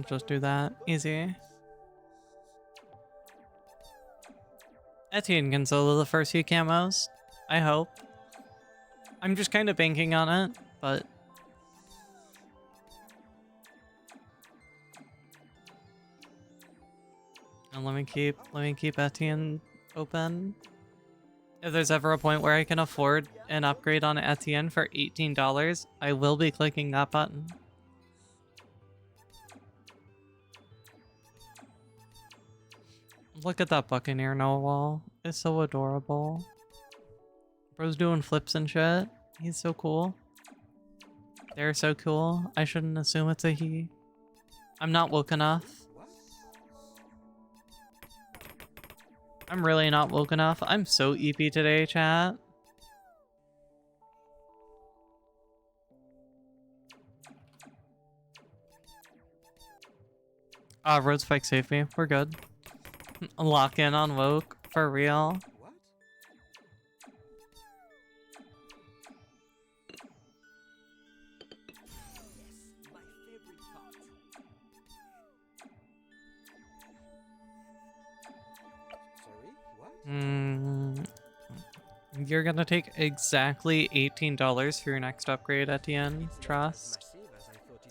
Just do that. Easy. Etienne can solo the first few camos. I hope. I'm just kind of banking on it, but... And let me keep Etienne open. If there's ever a point where I can afford an upgrade on Etienne for $18, I will be clicking that button. Look at that Buccaneer Noah. It's so adorable. Bro's doing flips and shit. He's so cool. They're so cool. I shouldn't assume it's a he. I'm not woke enough. I'm really not woke enough. I'm so EP today, chat. Road spike saved me. We're good. Lock in on woke for real.
What? Yes, my favorite part. Sorry, what?
You're gonna take exactly $18 for your next upgrade, Etienne.
It's not
Trust.
as massive as I thought it would be.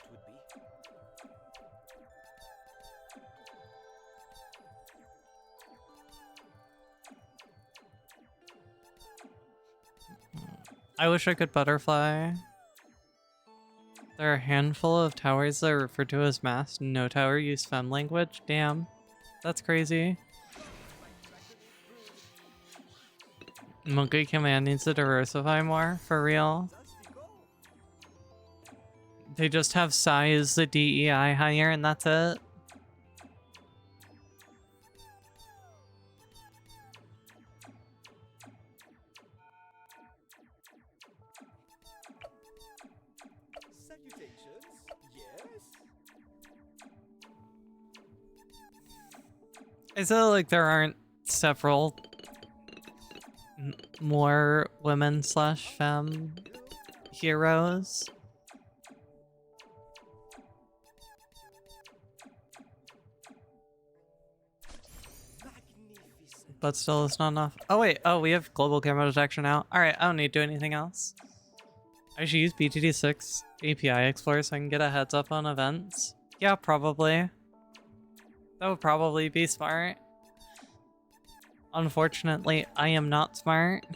I wish I could butterfly. There are a handful of towers that are referred to as masked. No tower use fem language. Damn. That's crazy. Monkey Command needs to diversify more, for real. They just have size, the DEI higher, and that's it.
Salutations, yes?
I feel like there aren't several more women slash femme heroes.
Magnificent.
But still, it's not enough. Oh wait, oh, we have global camera detection now. Alright, I don't need to do anything else. I should use BTD6 API Explorer so I can get a heads up on events. Yeah, probably. That would probably be smart. Unfortunately, I am not smart.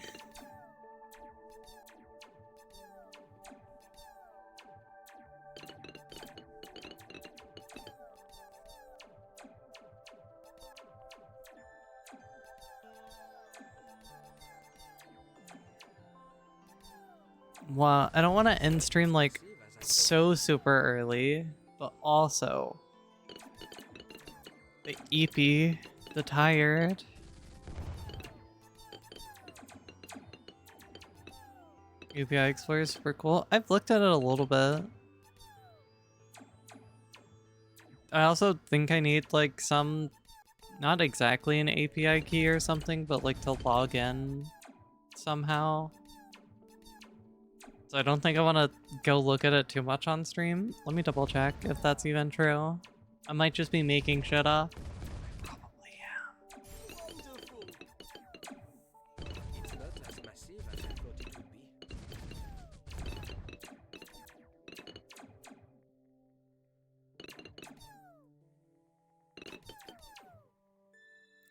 Well, I don't want to end stream like so super early, but also the EP, the tired. API Explorer is super cool. I've looked at it a little bit. I also think I need like some, not exactly an API key or something, but like to log in somehow. So I don't think I want to go look at it too much on stream. Let me double check if that's even true. I might just be making shit up. Probably, yeah.
Wonderful. It's not as massive as I thought it would be.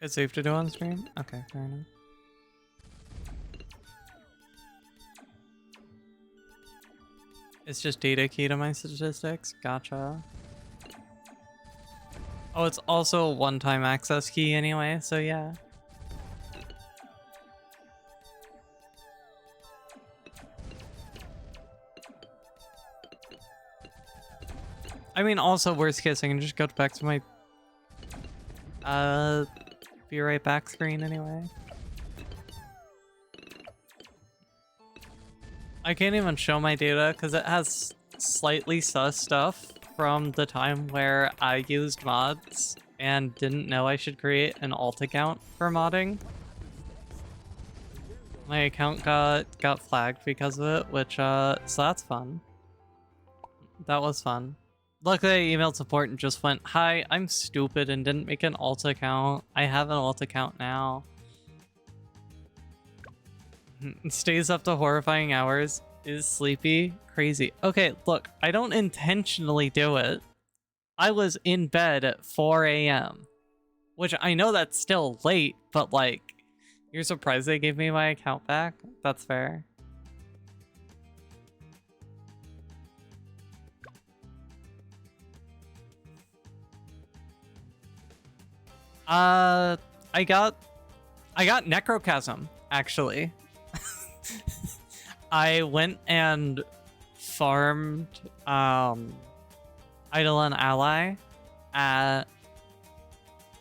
It's safe to do on stream? Okay, fair enough. It's just data key to my statistics. Gotcha. Oh, it's also a one-time access key anyway, so yeah. I mean, also worst case, I can just go back to my be right back screen anyway. I can't even show my data because it has slightly sus stuff from the time where I used mods and didn't know I should create an alt account for modding. My account got flagged because of it, which so that's fun. That was fun. Luckily, I emailed support and just went, "Hi, I'm stupid and didn't make an alt account. I have an alt account now." Stays up to horrifying hours. Is sleepy. Crazy. Okay, look, I don't intentionally do it. I was in bed at 4 a.m. Which I know that's still late, but like, you're surprised they gave me my account back? That's fair. I got Necrochasm, actually. I went and farmed Eidolon Ally at,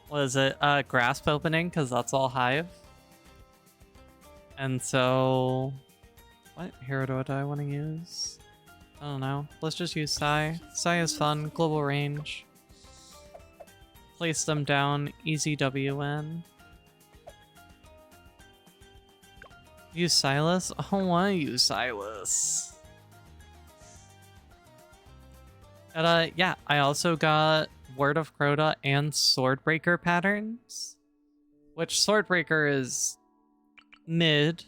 what is it, Grasp Opening, because that's all Hive. And so, what hero do I want to use? I don't know. Let's just use Sai. Sai is fun, global range. Place them down, easy WN. Use Silas? I don't want to use Silas. And yeah, I also got Word of Crota and Swordbreaker patterns. Which Swordbreaker is mid,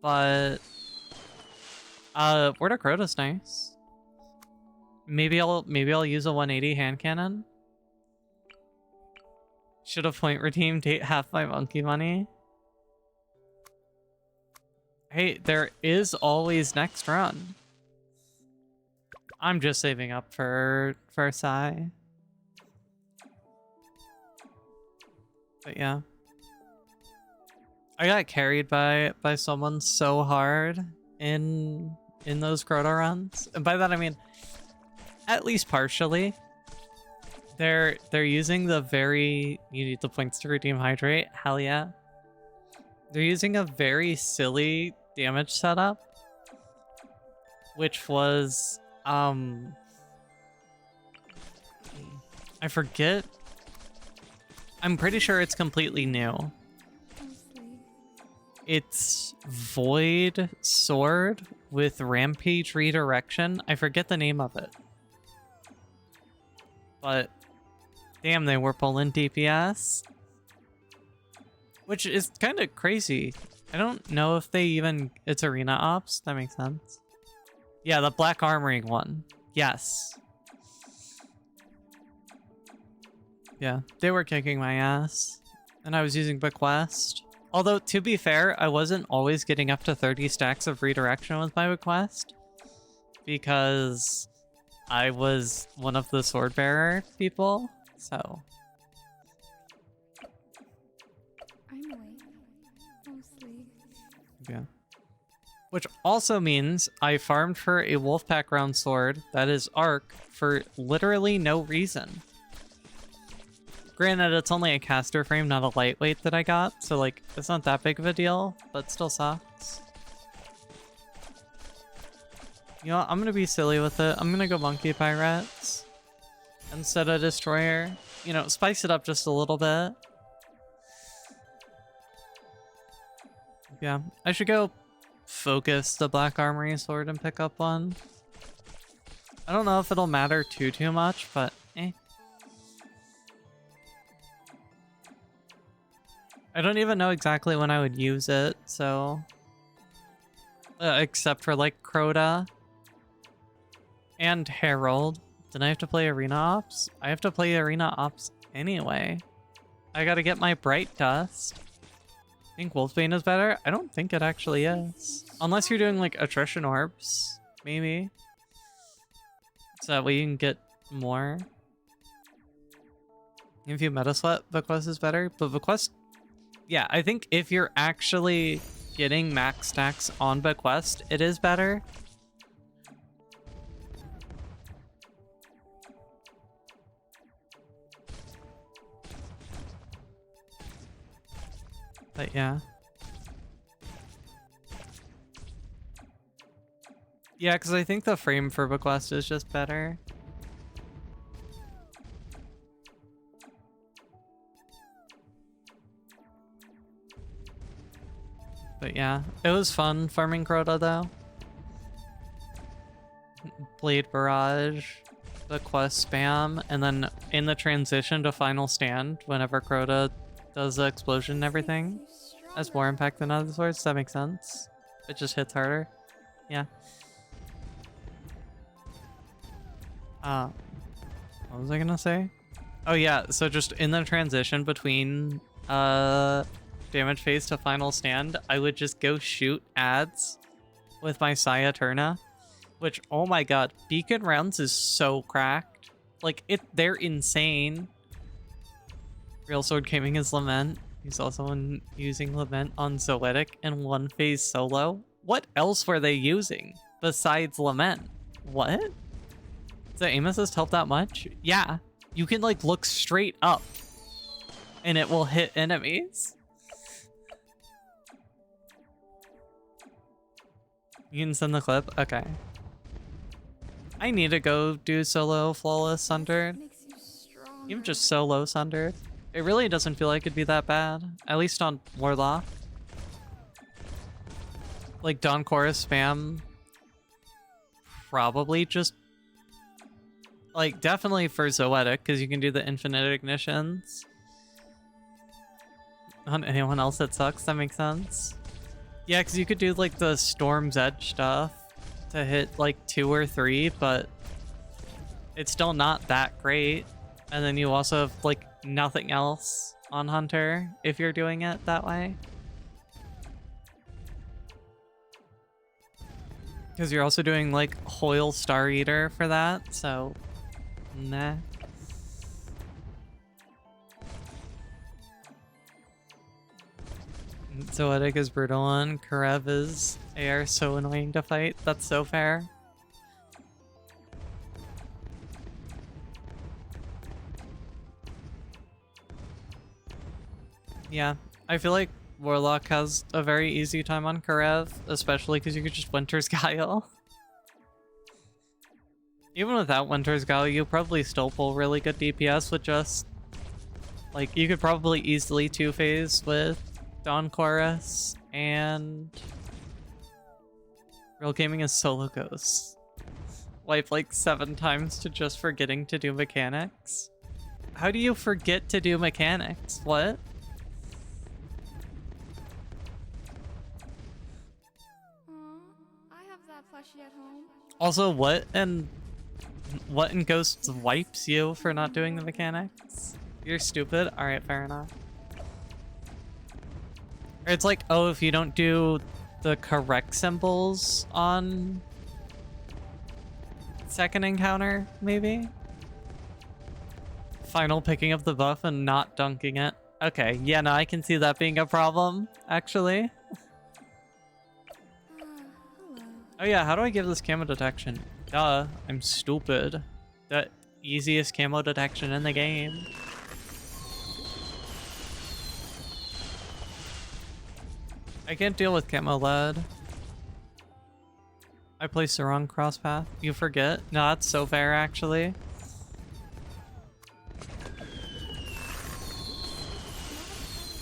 but Word of Crota's nice. Maybe I'll use a 180 hand cannon. Should have point redeemed half my monkey money. Hey, there is always next run. I'm just saving up for Sai. But yeah. I got carried by someone so hard in those Crota runs. And by that I mean at least partially. They're using the very, you need the points to redeem hydrate. Hell yeah. They're using a very silly damage setup, which was I forget. I'm pretty sure it's completely new. It's Void Sword with Rampage Redirection. I forget the name of it. But damn, they were pulling DPS. Which is kind of crazy. I don't know if they even... It's arena ops? That makes sense. Yeah, the black armoring one. Yes. Yeah, they were kicking my ass. And I was using Bequest. Although, to be fair, I wasn't always getting up to 30 stacks of redirection with my Bequest. Because I was one of the sword bearer people. So... Yeah. Which also means I farmed for a Wolfpack round sword that is arc for literally no reason. Granted, it's only a caster frame, not a lightweight that I got, so like, it's not that big of a deal, but still sucks. You know what? I'm gonna be silly with it. I'm gonna go Monkey Pirates instead of Destroyer. You know, spice it up just a little bit. Yeah, I should go focus the Black Armory sword and pick up one. I don't know if it'll matter too much, but eh. I don't even know exactly when I would use it, so... except for, like, Crota. And Herald. Did I have to play Arena Ops? I have to play Arena Ops anyway. I gotta get my Bright Dust. Think Wolfbane is better? I don't think it actually is. Unless you're doing like attrition orbs, maybe. So that way you can get more. If you meta sweat, Bequest is better. But Bequest, yeah, I think if you're actually getting max stacks on Bequest, it is better. But yeah. Yeah, because I think the frame for Bequest is just better. But yeah, it was fun farming Crota though. Blade Barrage, Bequest spam, and then in the transition to Final Stand, whenever Crota does the explosion and everything, has more impact than other swords. That makes sense. It just hits harder. Yeah. What was I gonna say? Oh yeah, so just in the transition between damage phase to Final Stand, I would just go shoot ads with my Saya Turna, which, oh my god, beacon rounds is so cracked. Like, they're insane. Real Sword Gaming is Lament. He's also using Lament on Zoetic and one phase solo. What else were they using besides Lament? What? Does the aim assist help that much? Yeah. You can like look straight up and it will hit enemies. You can send the clip? Okay. I need to go do solo Flawless Sundered. Even just solo Sundered. It really doesn't feel like it'd be that bad. At least on Warlock. Like Dawn Chorus spam. Probably just... Like, definitely for Zoetic, because you can do the infinite ignitions. On anyone else that sucks, that makes sense. Yeah, because you could do like the Storm's Edge stuff to hit like 2 or 3, but it's still not that great. And then you also have like nothing else on Hunter if you're doing it that way. Because you're also doing like Hoyle Star Eater for that, so nah. Zoetic is brutal on. Karev is AR so annoying to fight. That's so fair. Yeah, I feel like Warlock has a very easy time on Karev, especially because you could just Winter's Guile. Even without Winter's Guile, you probably still pull really good DPS with just... Like, you could probably easily 2-phase with Dawn Chorus and... Real Gaming is Solo Ghost. Wipe like 7 times to just forgetting to do mechanics. How do you forget to do mechanics? What?
I have that plushie at home.
Also, what in Ghosts wipes you for not doing the mechanics? You're stupid? Alright, fair enough. Or it's like, oh, if you don't do the correct symbols on second encounter, maybe? Final picking up the buff and not dunking it. Okay, yeah, no, I can see that being a problem, actually.
Hello.
Oh yeah, how do I give this camo detection? Duh, I'm stupid. The easiest camo detection in the game. I can't deal with camo lead. I placed the wrong cross path. You forget? No, that's so fair, actually.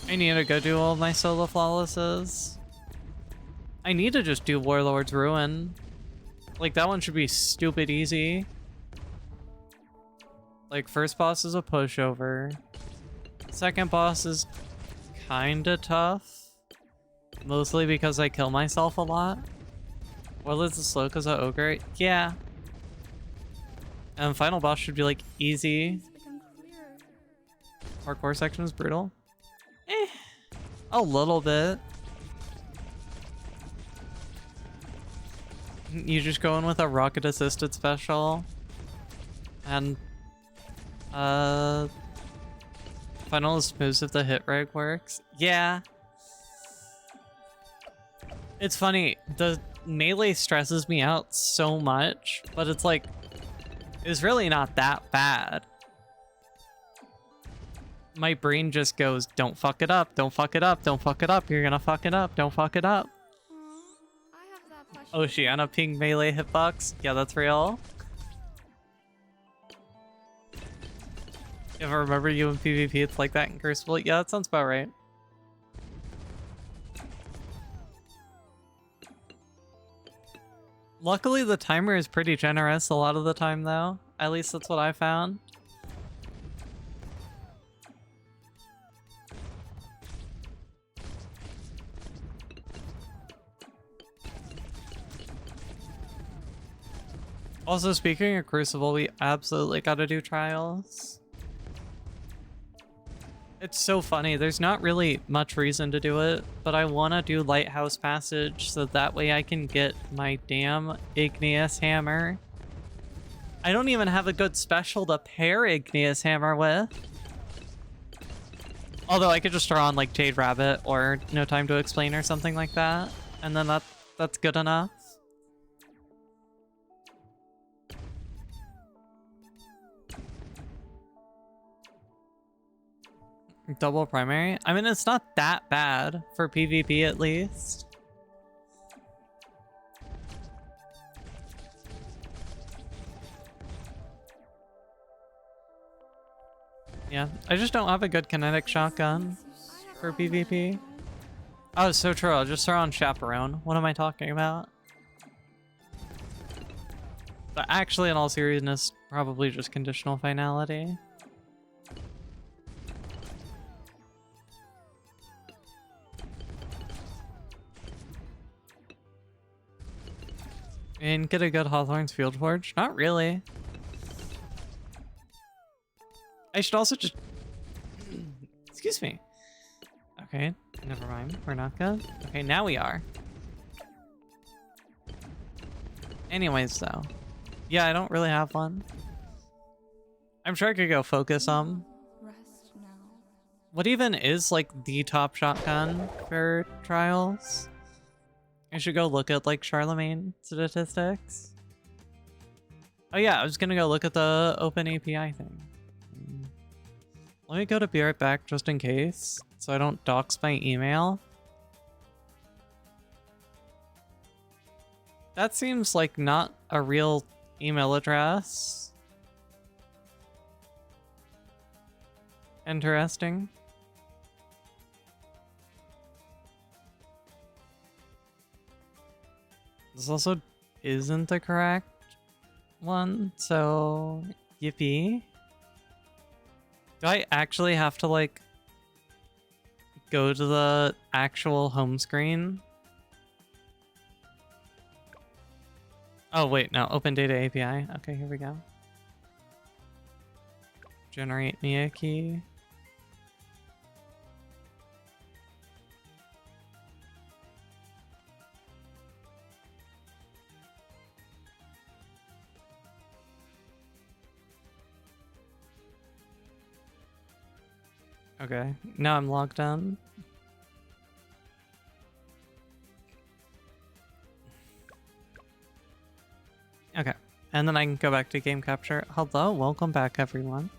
I need to go do all my solo flawlesses. I need to just do Warlord's Ruin. Like, that one should be stupid easy. Like, first boss is a pushover. Second boss is kinda tough. Mostly because I kill myself a lot. Warlord's is slow because of Ogre. Yeah. And final boss should be, like, easy.
It's become clearer.
Parkour section is brutal. A little bit. You just go in with a rocket assisted special and find all the moves if the hit rig works. Yeah. It's funny, the melee stresses me out so much, but it's like, it's really not that bad. My brain just goes, don't fuck it up, don't fuck it up, don't fuck it up, you're gonna fuck it up, don't fuck it up.
I have that plushie.
Oceana ping melee hitbox. Yeah, that's real. If I remember you in PvP, it's like that in Crucible. Yeah, that sounds about right. Luckily, the timer is pretty generous a lot of the time, though. At least that's what I found. Also, speaking of Crucible, we absolutely gotta do trials. It's so funny. There's not really much reason to do it, but I want to do Lighthouse Passage so that way I can get my damn Igneous Hammer. I don't even have a good special to pair Igneous Hammer with. Although I could just throw on like Jade Rabbit or No Time to Explain or something like that, and then that's good enough. Double primary? I mean, it's not that bad for PvP at least. Yeah, I just don't have a good kinetic shotgun for PvP. Oh, so true. I'll just throw on Chaperone. What am I talking about? But actually, in all seriousness, probably just conditional finality. And get a good Hawthorne's Field Forge? Not really. I should also just... Excuse me. Okay, never mind. We're not good. Okay, now we are. Anyways, though. Yeah, I don't really have one. I'm sure I could go focus on.
Rest now.
What even is, like, the top shotgun for trials? I should go look at, like, Charlemagne statistics. Oh yeah, I was gonna go look at the open API thing. Let me go to be right back just in case, so I don't dox my email. That seems like not a real email address. Interesting. This also isn't the correct one, so yippee. Do I actually have to, like, go to the actual home screen? Oh, wait, no. Open Data API. Okay, here we go. Generate me a key. Okay, now I'm logged on. Okay, and then I can go back to game capture. Hello, welcome back everyone.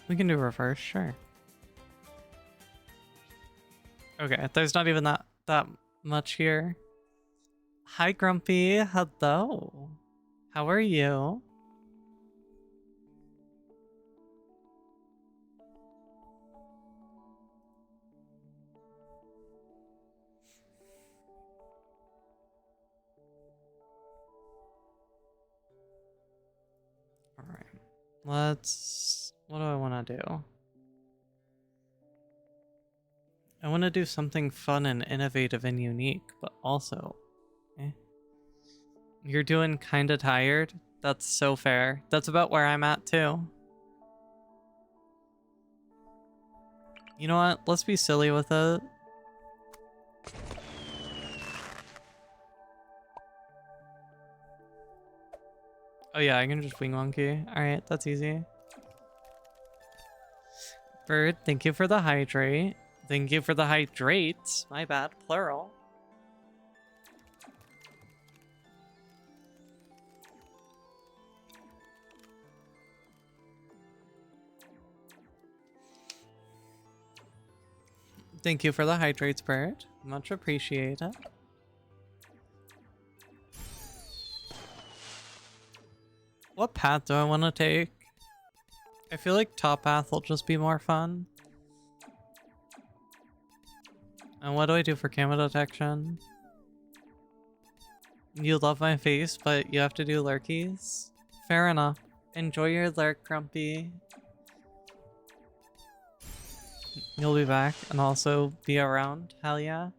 We can do reverse, sure. Okay, there's not even that much here. Hi, Grumpy. Hello. How are you? All right. What do I want to do? I want to do something fun and innovative and unique, but also You're doing kinda tired. That's so fair. That's about where I'm at too. You know what? Let's be silly with it. Oh yeah, I can just wing monkey. Alright, that's easy. Bird, thank you for the hydrate. Thank you for the hydrates. My bad, plural. Thank you for the hydrates, Bird. Much appreciated. What path do I want to take? I feel like top path will just be more fun. And what do I do for camera detection? You love my face, but you have to do lurkies? Fair enough. Enjoy your lurk, Grumpy. You'll be back and also be around. Hell yeah.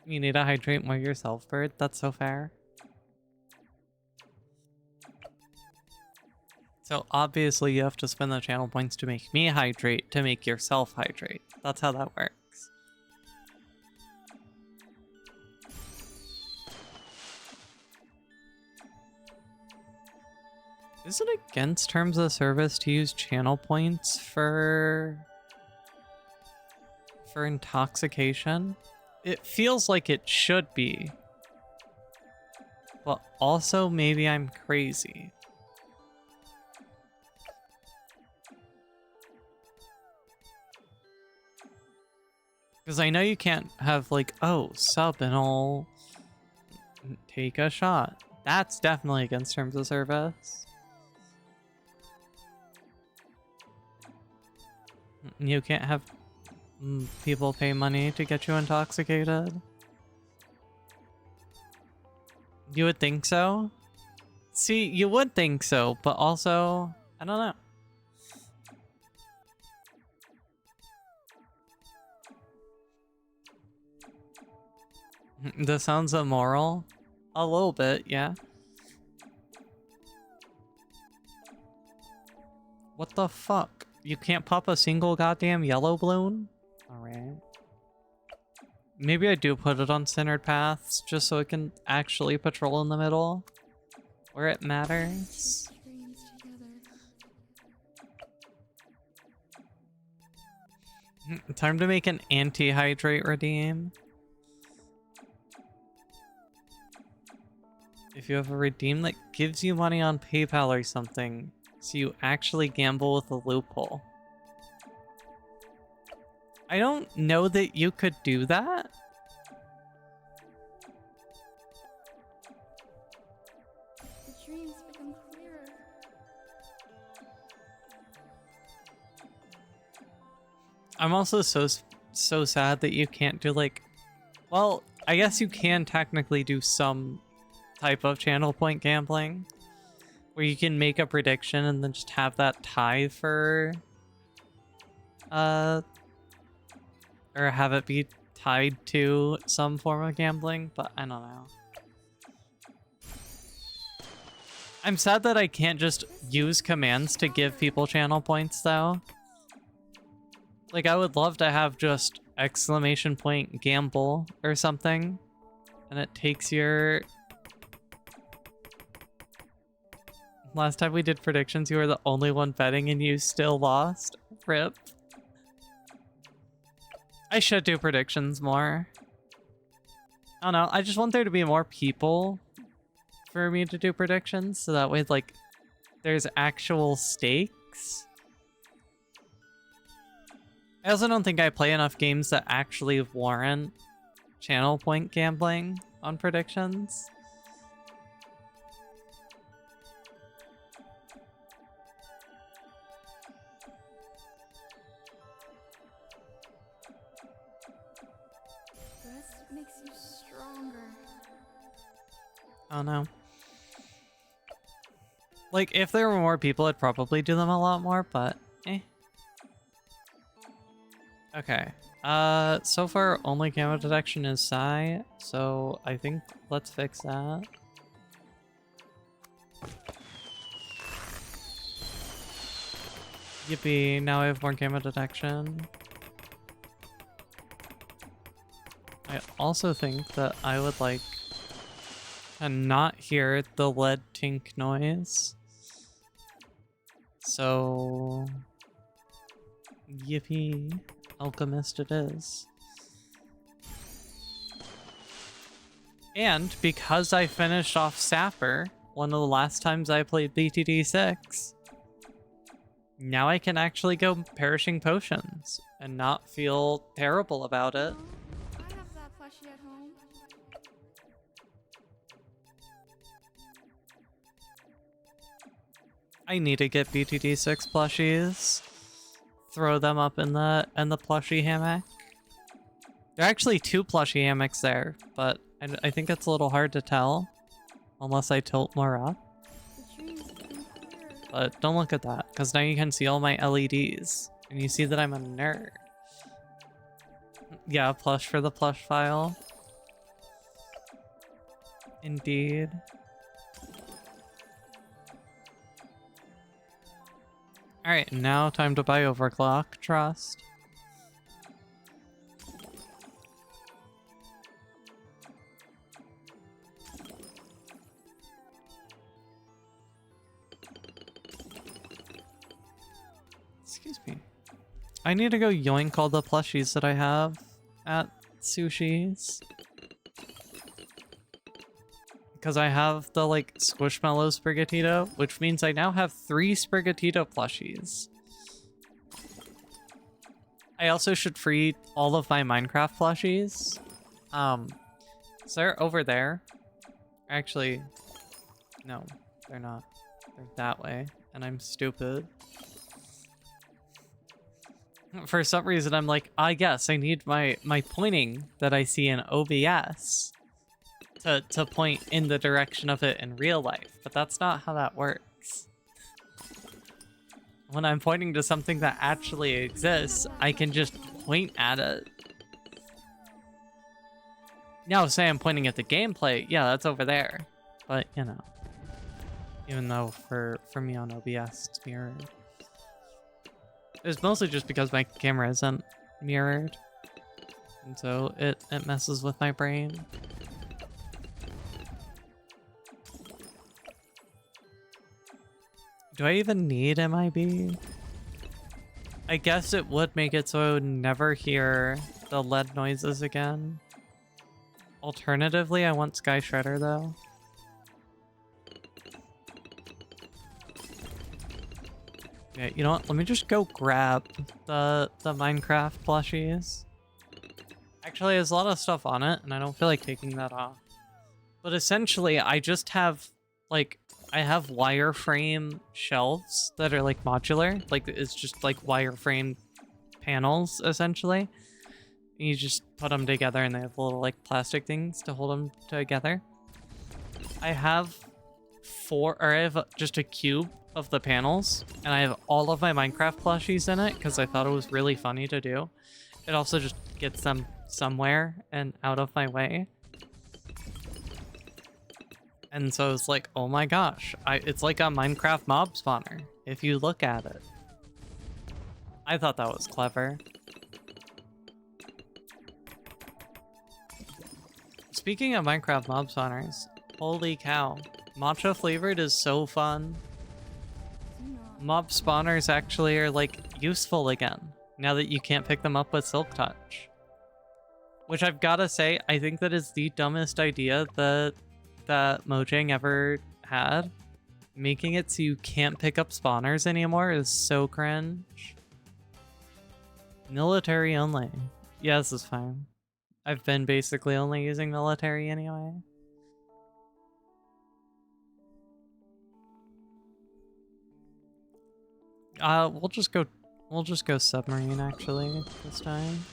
You need to hydrate more yourself, Bird. That's so fair. So obviously you have to spend the channel points to make me hydrate to make yourself hydrate. That's how that works. Is it against terms of service to use channel points for intoxication? It feels like it should be. But also maybe I'm crazy. Because I know you can't have like, oh, sub and I'll take a shot. That's definitely against terms of service. You can't have people pay money to get you intoxicated. You would think so? See, you would think so, but also, I don't know. This sounds immoral. A little bit, yeah. What the fuck? You can't pop a single goddamn yellow balloon? Alright. Maybe I do put it on centered paths just so it can actually patrol in the middle where it matters.
Dreams together.
Time to make an anti-hydrate redeem. If you have a redeem that gives you money on PayPal or something, so you actually gamble with a loophole. I don't know that you could do that.
The dreams become clearer.
I'm also so sad that you can't do like, well, I guess you can technically do some type of channel point gambling where you can make a prediction and then just have that tie for or have it be tied to some form of gambling, but I don't know. I'm sad that I can't just use commands to give people channel points though. Like I would love to have just exclamation point gamble or something and it takes your... Last time we did predictions, you were the only one betting and you still lost. RIP. I should do predictions more. I don't know. I just want there to be more people for me to do predictions. So that way, like, there's actual stakes. I also don't think I play enough games that actually warrant channel point gambling on predictions.
Rest makes you stronger.
I don't know. Like, if there were more people, I'd probably do them a lot more, but eh. Okay. So far, only camo detection is Psy, so I think let's fix that. Yippee, now I have more gamma detection. I also think that I would like to not hear the lead tink noise. So, yippee, alchemist it is. And because I finished off Sapper, one of the last times I played BTD6, now I can actually go perishing potions and not feel terrible about it.
I have that plushie at home.
I need to get BTD6 plushies. Throw them up in the plushie hammock. There are actually 2 plushie hammocks there, but I think it's a little hard to tell unless I tilt more up.
The trees become clearer.
But don't look at that, because now you can see all my LEDs, and you see that I'm a nerd. Yeah, plush for the plush file. Indeed. Alright, now time to buy overclock. Trust. Excuse me. I need to go yoink all the plushies that I have at Sushi's. Because I have the, like, Squishmallow Sprigatito, which means I now have 3 Sprigatito plushies. I also should free all of my Minecraft plushies. So they're over there. Actually, no, they're not. They're that way, and I'm stupid. For some reason, I'm like, I guess I need my pointing that I see in OBS to point in the direction of it in real life, but that's not how that works. When I'm pointing to something that actually exists, I can just point at it. Now, say I'm pointing at the gameplay, yeah, that's over there. But, you know, even though for me on OBS, it's mirrored. It's mostly just because my camera isn't mirrored, and so it messes with my brain. Do I even need MIB? I guess it would make it so I would never hear the lead noises again. Alternatively, I want Sky Shredder though. Yeah, you know what? Let me just go grab the Minecraft plushies. Actually, there's a lot of stuff on it, and I don't feel like taking that off. But essentially, I just have, like, I have wireframe shelves that are, like, modular. Like, it's just, like, wireframe panels, essentially. You just put them together, and they have little, like, plastic things to hold them together. I have just a cube of the panels, and I have all of my Minecraft plushies in it because I thought it was really funny to do. It also just gets them somewhere and out of my way. And so it's like, oh my gosh, it's like a Minecraft mob spawner if you look at it. I thought that was clever. Speaking of Minecraft mob spawners, holy cow, matcha flavored is so fun. Mob spawners actually are, like, useful again, now that you can't pick them up with Silk Touch. Which I've gotta say, I think that is the dumbest idea that Mojang ever had. Making it so you can't pick up spawners anymore is so cringe. Military only. Yeah, this is fine. I've been basically only using military anyway. We'll just go submarine actually this time.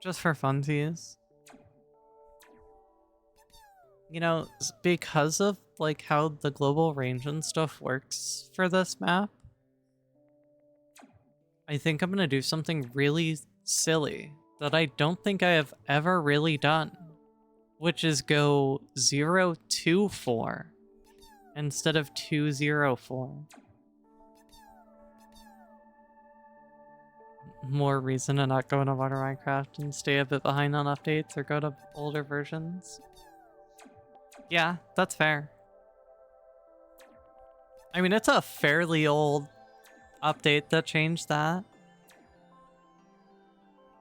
Just for funsies. You know, because of, like, how the global range and stuff works for this map, I think I'm gonna do something really silly that I don't think I have ever really done, which is go 0-4 instead of 204. More reason to not go into Modern Minecraft and stay a bit behind on updates or go to older versions. Yeah, that's fair. I mean, it's a fairly old update that changed that.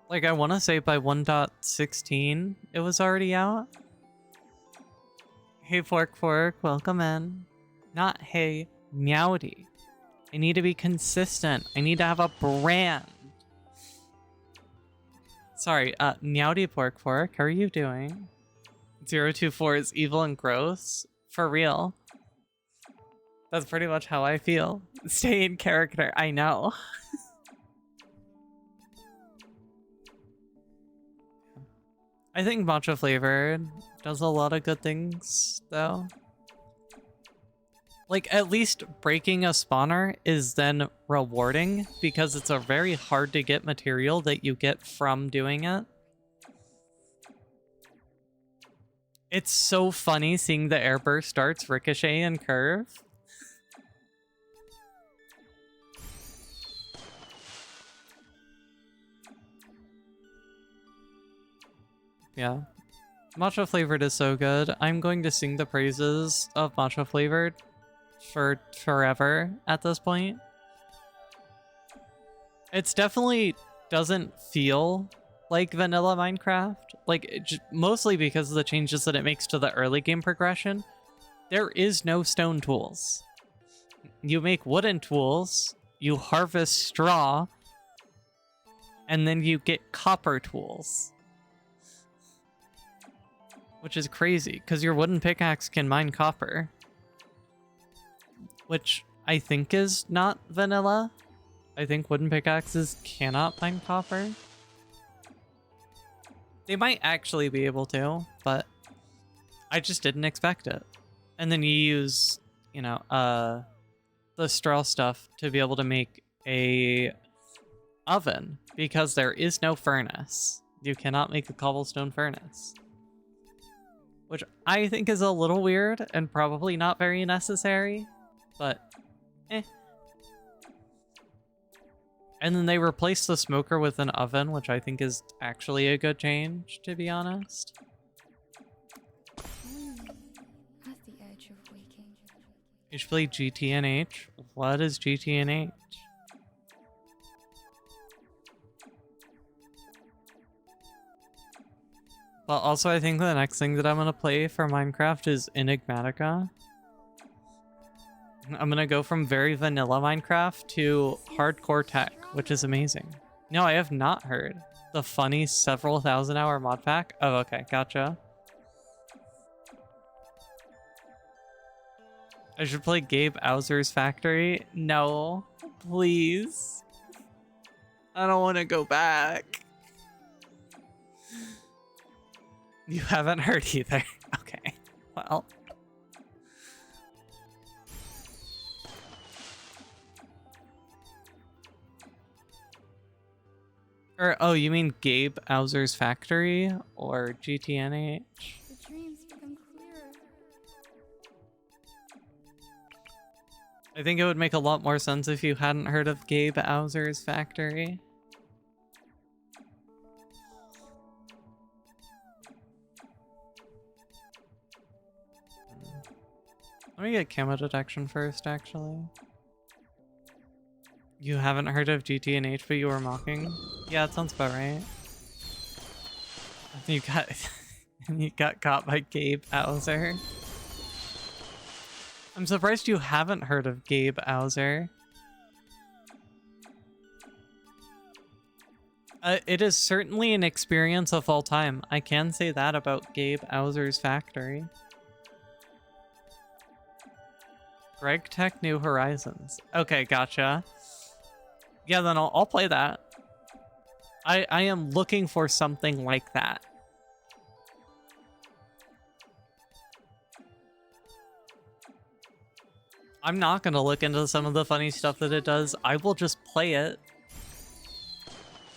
Like, I want to say by 1.16 it was already out. Hey, Fork, welcome in. Not hey, Meowdy. I need to be consistent. I need to have a brand. Sorry, Meowdy Pork, how are you doing? 024 is evil and gross? For real. That's pretty much how I feel. Stay in character, I know. I think matcha flavored does a lot of good things, though. Like, at least breaking a spawner is then rewarding because it's a very hard to get material that you get from doing it. It's so funny seeing the airburst darts ricochet and curve. Yeah. Matcha flavored is so good. I'm going to sing the praises of matcha flavored for forever at this point. It's definitely doesn't feel like vanilla Minecraft, like mostly because of the changes that it makes to the early game progression. There is no stone tools. You make wooden tools, you harvest straw, and then you get copper tools. Which is crazy, because your wooden pickaxe can mine copper. Which I think is not vanilla. I think wooden pickaxes cannot mine copper. They might actually be able to, but I just didn't expect it. And then you use, you know, the straw stuff to be able to make a oven, because there is no furnace. You cannot make a cobblestone furnace. Which I think is a little weird and probably not very necessary, but eh. And then they replaced the smoker with an oven, which I think is actually a good change, to be honest.
At the edge of waking.
You should play GTNH. What is GTNH? Well, also I think the next thing that I'm going to play for Minecraft is Enigmatica. I'm going to go from very vanilla Minecraft to hardcore tech, which is amazing. No, I have not heard. The funny several thousand hour mod pack? Oh, okay, gotcha. I should play Gabe Owser's Factory. No, please. I don't want to go back. You haven't heard either. Okay, well. Or, oh, you mean Gabe Owser's Factory or GTNH?
The dreams become clearer.
I think it would make a lot more sense if you hadn't heard of Gabe Owser's Factory. Let me get camo detection first, actually. You haven't heard of GTNH, but you were mocking? Yeah, that sounds about right. You got you got caught by Gabe Owser. I'm surprised you haven't heard of Gabe Owser. It is certainly an experience of all time. I can say that about Gabe Owser's Factory. Greg Tech New Horizons. Okay, gotcha. Yeah, then I'll play that. I am looking for something like that. I'm not gonna look into some of the funny stuff that it does. I will just play it.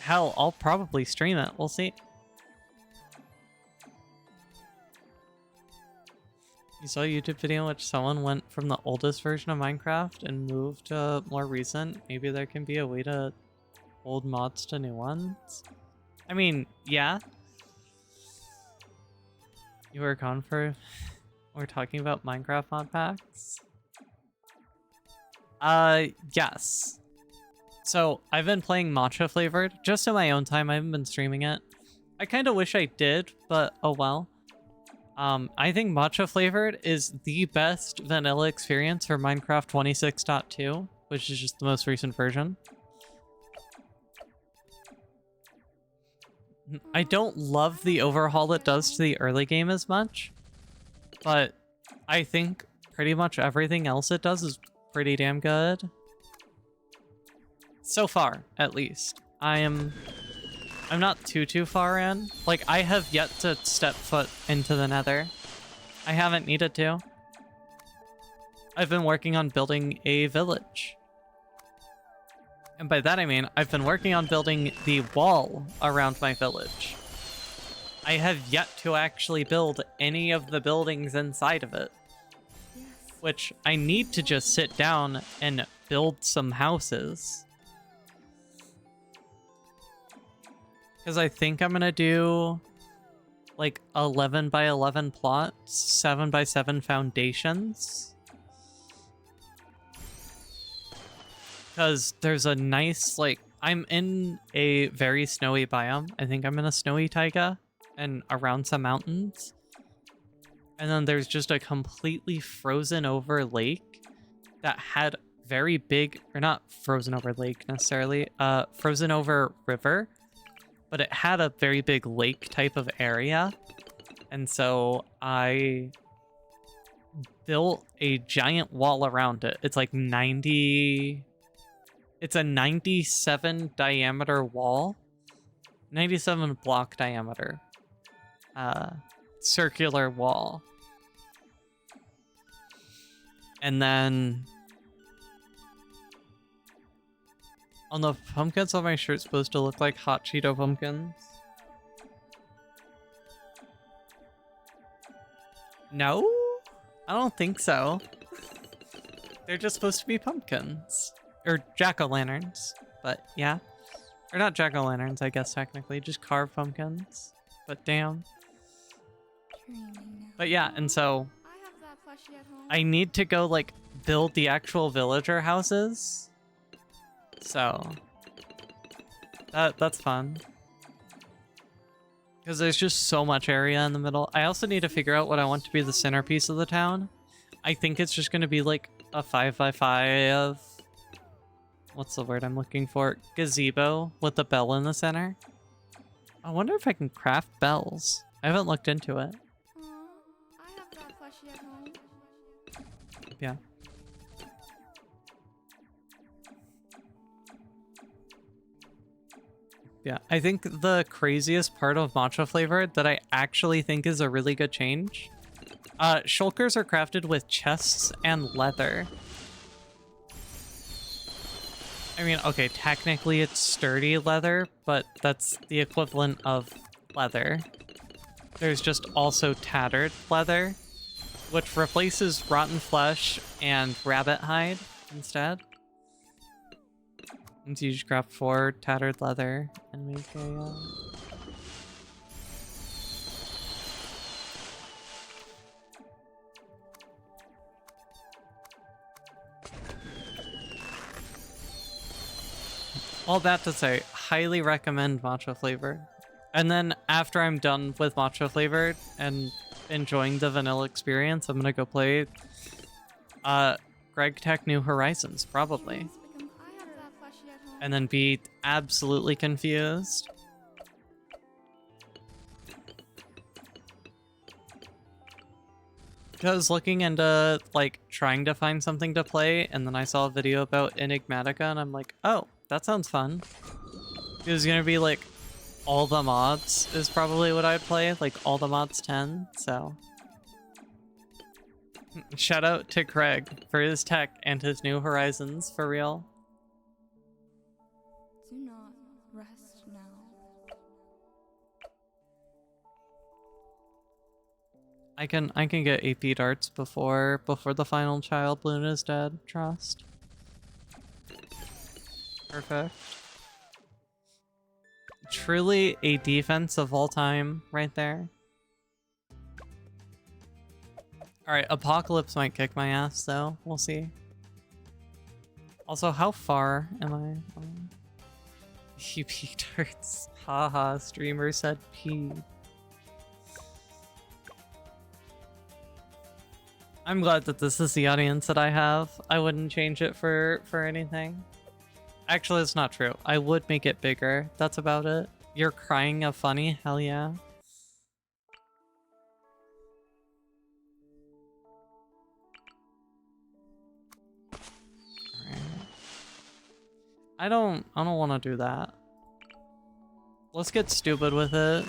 Hell, I'll probably stream it. We'll see. You saw a YouTube video in which someone went from the oldest version of Minecraft and moved to more recent. Maybe there can be a way to old mods to new ones. I mean, yeah. You were gone for... We're talking about Minecraft mod packs? Yes. So, I've been playing matcha flavored, just in my own time. I haven't been streaming it. I kind of wish I did, but oh well. I think matcha flavored is the best vanilla experience for Minecraft 26.2, which is just the most recent version. I don't love the overhaul it does to the early game as much, but I think pretty much everything else it does is pretty damn good. So far, at least. I'm not too far in. Like, I have yet to step foot into the Nether. I haven't needed to. I've been working on building a village. And by that I mean, I've been working on building the wall around my village. I have yet to actually build any of the buildings inside of it. Which I need to just sit down and build some houses. Because I think I'm gonna do like 11 by 11 plots, 7 by 7 foundations. Because there's a nice, like, I'm in a very snowy biome. I think I'm in a snowy taiga and around some mountains. And then there's just a completely frozen over lake that had very big, or not frozen over lake necessarily, frozen over river. But it had a very big lake type of area. And so I built a giant wall around it. It's like 90... It's a 97 diameter wall. 97 block diameter. Circular wall. And then... On the pumpkins on my shirt supposed to look like hot Cheeto pumpkins. No? I don't think so. They're just supposed to be pumpkins. Or jack-o'-lanterns. But yeah. Or not jack-o'-lanterns, I guess technically. Just carved pumpkins. But damn. But yeah, and so...
I have that plushie at home.
I need to go, like, build the actual villager houses. So that's fun. Because there's just so much area in the middle. I also need to figure out what I want to be the centerpiece of the town. I think it's just going to be like a 5x5... What's the word I'm looking for? Gazebo with a bell in the center. I wonder if I can craft bells. I haven't looked into it.
I have that plushie at home.
Yeah. Yeah, I think the craziest part of matcha flavored that I actually think is a really good change. Shulkers are crafted with chests and leather. I mean, okay, technically it's sturdy leather, but that's the equivalent of leather. There's just also tattered leather, which replaces rotten flesh and rabbit hide instead. And so you just grab 4 tattered leather and make a... All that to say, highly recommend matcha flavored. And then after I'm done with matcha flavored and enjoying the vanilla experience, I'm gonna go play Greg Tech New Horizons, probably.
I have that plushie at home.
And then be absolutely confused. Because looking into, like, trying to find something to play, and then I saw a video about Enigmatica, and I'm like, oh, that sounds fun. It was gonna be, like, all the mods is probably what I'd play, like, all the mods 10, so... Shout out to Craig for his tech and his New Horizons, for real.
Do not rest now.
I can get AP darts before the final child balloon is dead. Trust. Perfect. Truly a defense of all time right there. Alright, Apocalypse might kick my ass though. We'll see. Also, how far am I? UP darts. Haha, streamer said P. I'm glad that this is the audience that I have. I wouldn't change it for anything. Actually, it's not true. I would make it bigger. That's about it. You're crying of funny? Hell yeah. Alright. I don't want to do that. Let's get stupid with it.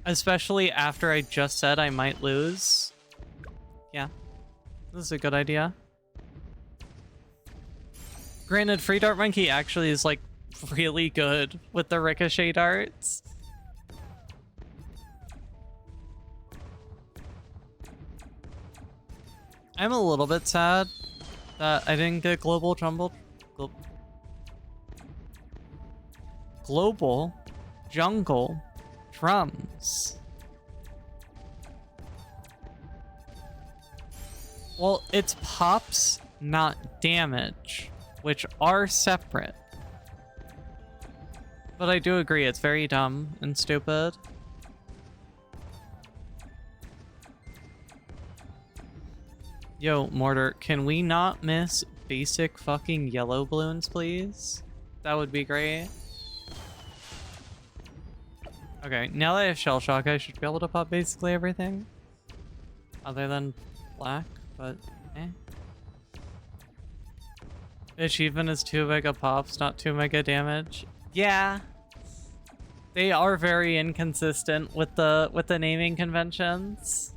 Especially after I just said I might lose. Yeah. This is a good idea. Granted, Free Dart Monkey actually is like really good with the ricochet darts. I'm a little bit sad that I didn't get Global Jungle Drums. Well, it's pops, not damage, which are separate. But I do agree, it's very dumb and stupid. Yo, Mortar, can we not miss basic fucking yellow balloons, please? That would be great. Okay, now that I have Shell Shock, I should be able to pop basically everything. Other than black, but eh. Achievement is 2 mega pops, not 2 mega damage. Yeah. They are very inconsistent with the naming conventions.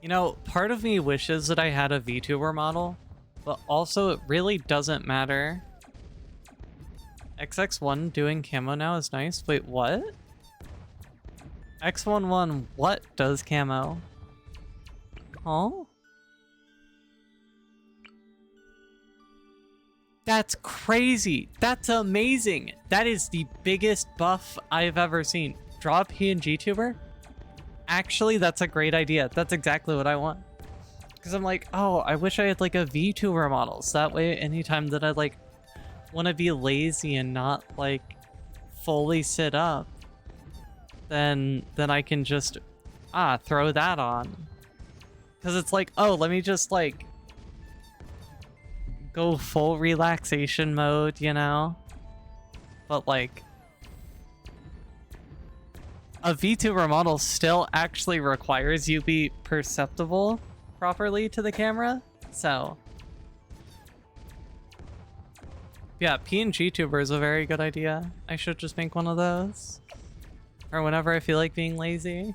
You know, part of me wishes that I had a VTuber model, but also it really doesn't matter. XX1 doing camo now is nice. Wait, what? X11 what does camo? Huh? That's crazy. That's amazing. That is the biggest buff I've ever seen. Draw a PNG tuber? Actually, that's a great idea. That's exactly what I want. Because I'm like, oh, I wish I had like a VTuber model. So that way, anytime that I like want to be lazy and not like fully sit up, then I can just throw that on. Because it's like, oh, let me just like go full relaxation mode, you know? But like a VTuber model still actually requires you be perceptible properly to the camera. So yeah, PNG tuber is a very good idea. I should just make one of those. Or whenever I feel like being lazy.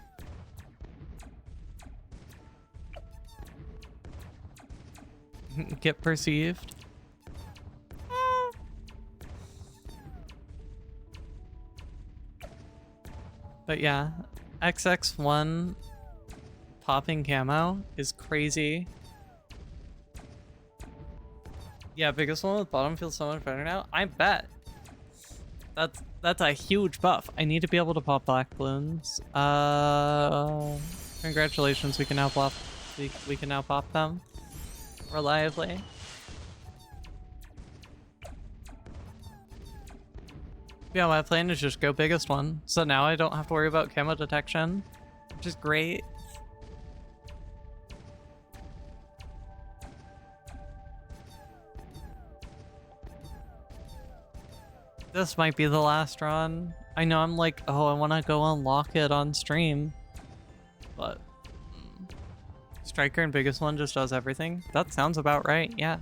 Get perceived. But yeah, XX1 popping camo is crazy. Yeah, biggest one with bottom feels so much better now. I bet. That's a huge buff. I need to be able to pop black balloons. Congratulations, we can now pop. We can now pop them reliably. Yeah, my plan is just go biggest one. So now I don't have to worry about camo detection, which is great. This might be the last run. I know I'm like, oh, I want to go unlock it on stream, but Striker and biggest one just does everything. That sounds about right, yeah.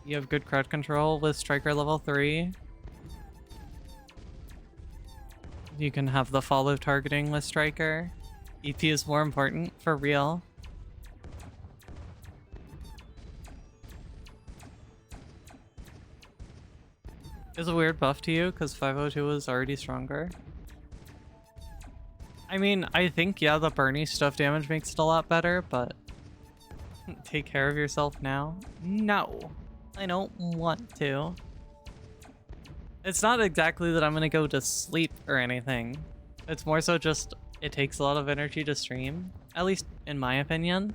You have good crowd control with Striker level 3. You can have the follow targeting with Striker. EP is more important, for real. is a weird buff to you because 502 is already stronger. I mean, I think, yeah, the Bernie stuff damage makes it a lot better, but take care of yourself now? No, I don't want to. It's not exactly that I'm gonna go to sleep or anything. It's more so just, it takes a lot of energy to stream, at least in my opinion.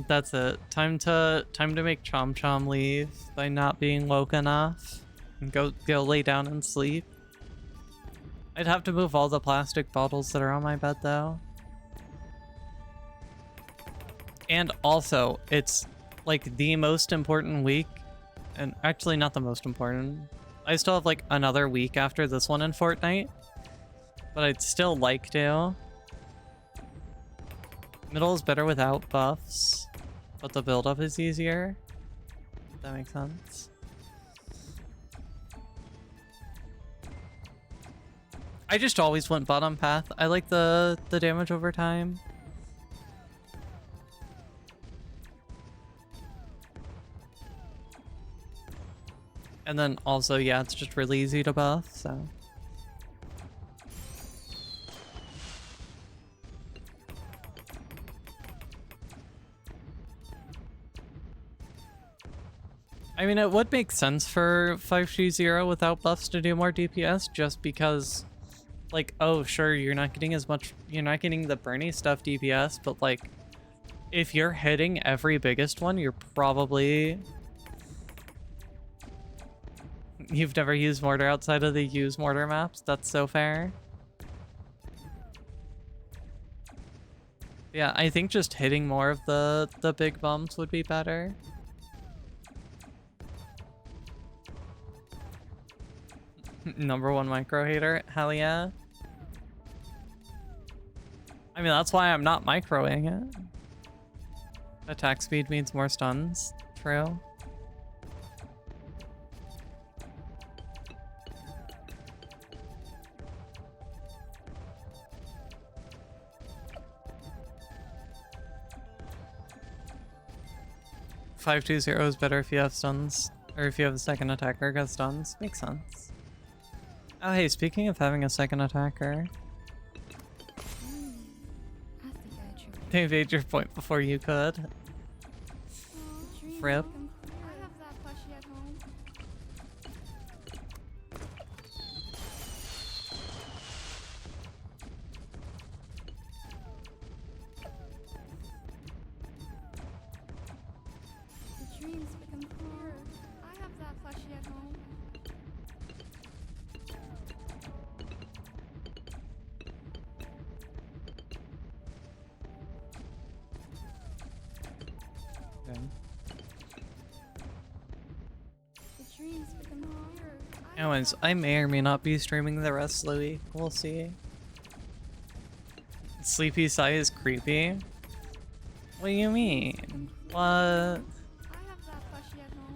That's it. Time to make Chom Chom leave by not being woke enough and go lay down and sleep. I'd have to move all the plastic bottles that are on my bed though. And also, it's like the most important week, and actually not the most important. I still have like another week after this one in Fortnite, but I'd still like to. Middle is better without buffs, but the build-up is easier. If that makes sense. I just always went bottom path. I like the damage over time. And then also, yeah, it's just really easy to buff, so. I mean, it would make sense for 530 without buffs to do more DPS, just because, like, oh, sure, you're not getting as much, you're not getting the Bernie stuff DPS, but, like, if you're hitting every biggest one, you're probably... You've never used mortar outside of the use mortar maps? That's so fair. Yeah, I think just hitting more of the big bumps would be better. #1 micro hater? Hell yeah. I mean, that's why I'm not microing it. Attack speed means more stuns. True. .520 is better if you have stuns, or if you have a second attacker get stuns. Makes sense. Oh hey, speaking of having a second attacker,
I think I tripped.
they made your point before you could. Rip.
I have that plushie at home. The dreams become clearer. I have that plushie at home.
Okay.
The dreams become clearer.
Anyways, I may or may not be streaming the rest of the week. We'll see. Sleepy Sigh is creepy. What do you mean? What?
I have that plushie at home.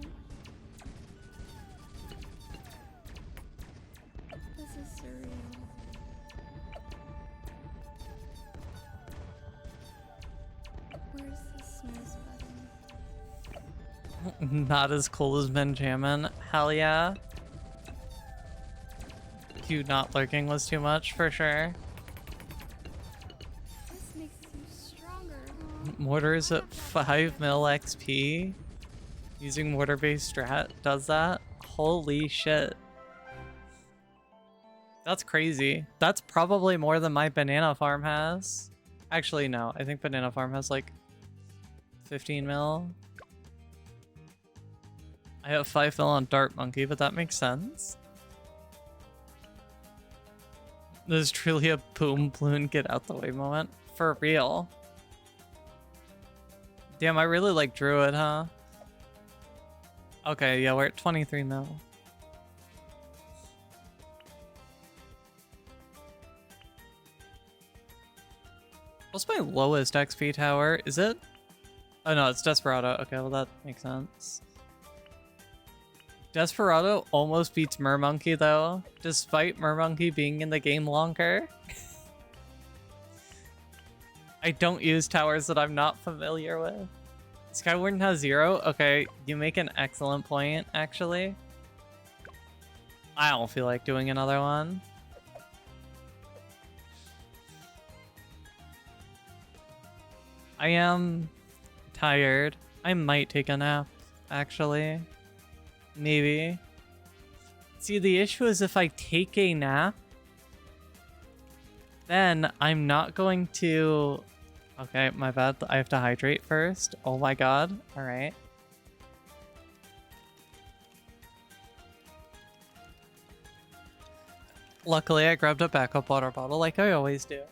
This is surreal. Where's the snooze button?
Not as cool as Benjamin. Hell yeah. You not lurking was too much for sure.
This makes you stronger, huh?
Mortars at 5 mil XP. Using mortar based strat does that? Holy shit. That's crazy. That's probably more than my banana farm has. Actually, no. I think banana farm has like 15 mil. I have 5 mil on Dart Monkey, but that makes sense. This is truly a boom balloon get out the way moment. For real. Damn, I really like Druid, huh? Okay, yeah, we're at 23 mil. What's my lowest XP tower? Is it? Oh no, it's Desperado. Okay, well that makes sense. Desperado almost beats Mermonkey though, despite Mermonkey being in the game longer. I don't use towers that I'm not familiar with. Skywarden has 0? Okay, you make an excellent point, actually. I don't feel like doing another one. I am tired. I might take a nap, actually. Maybe. See, the issue is if I take a nap, then I'm not going to... Okay, my bad. I have to hydrate first. Oh my god. Alright. Luckily, I grabbed a backup water bottle like I always do.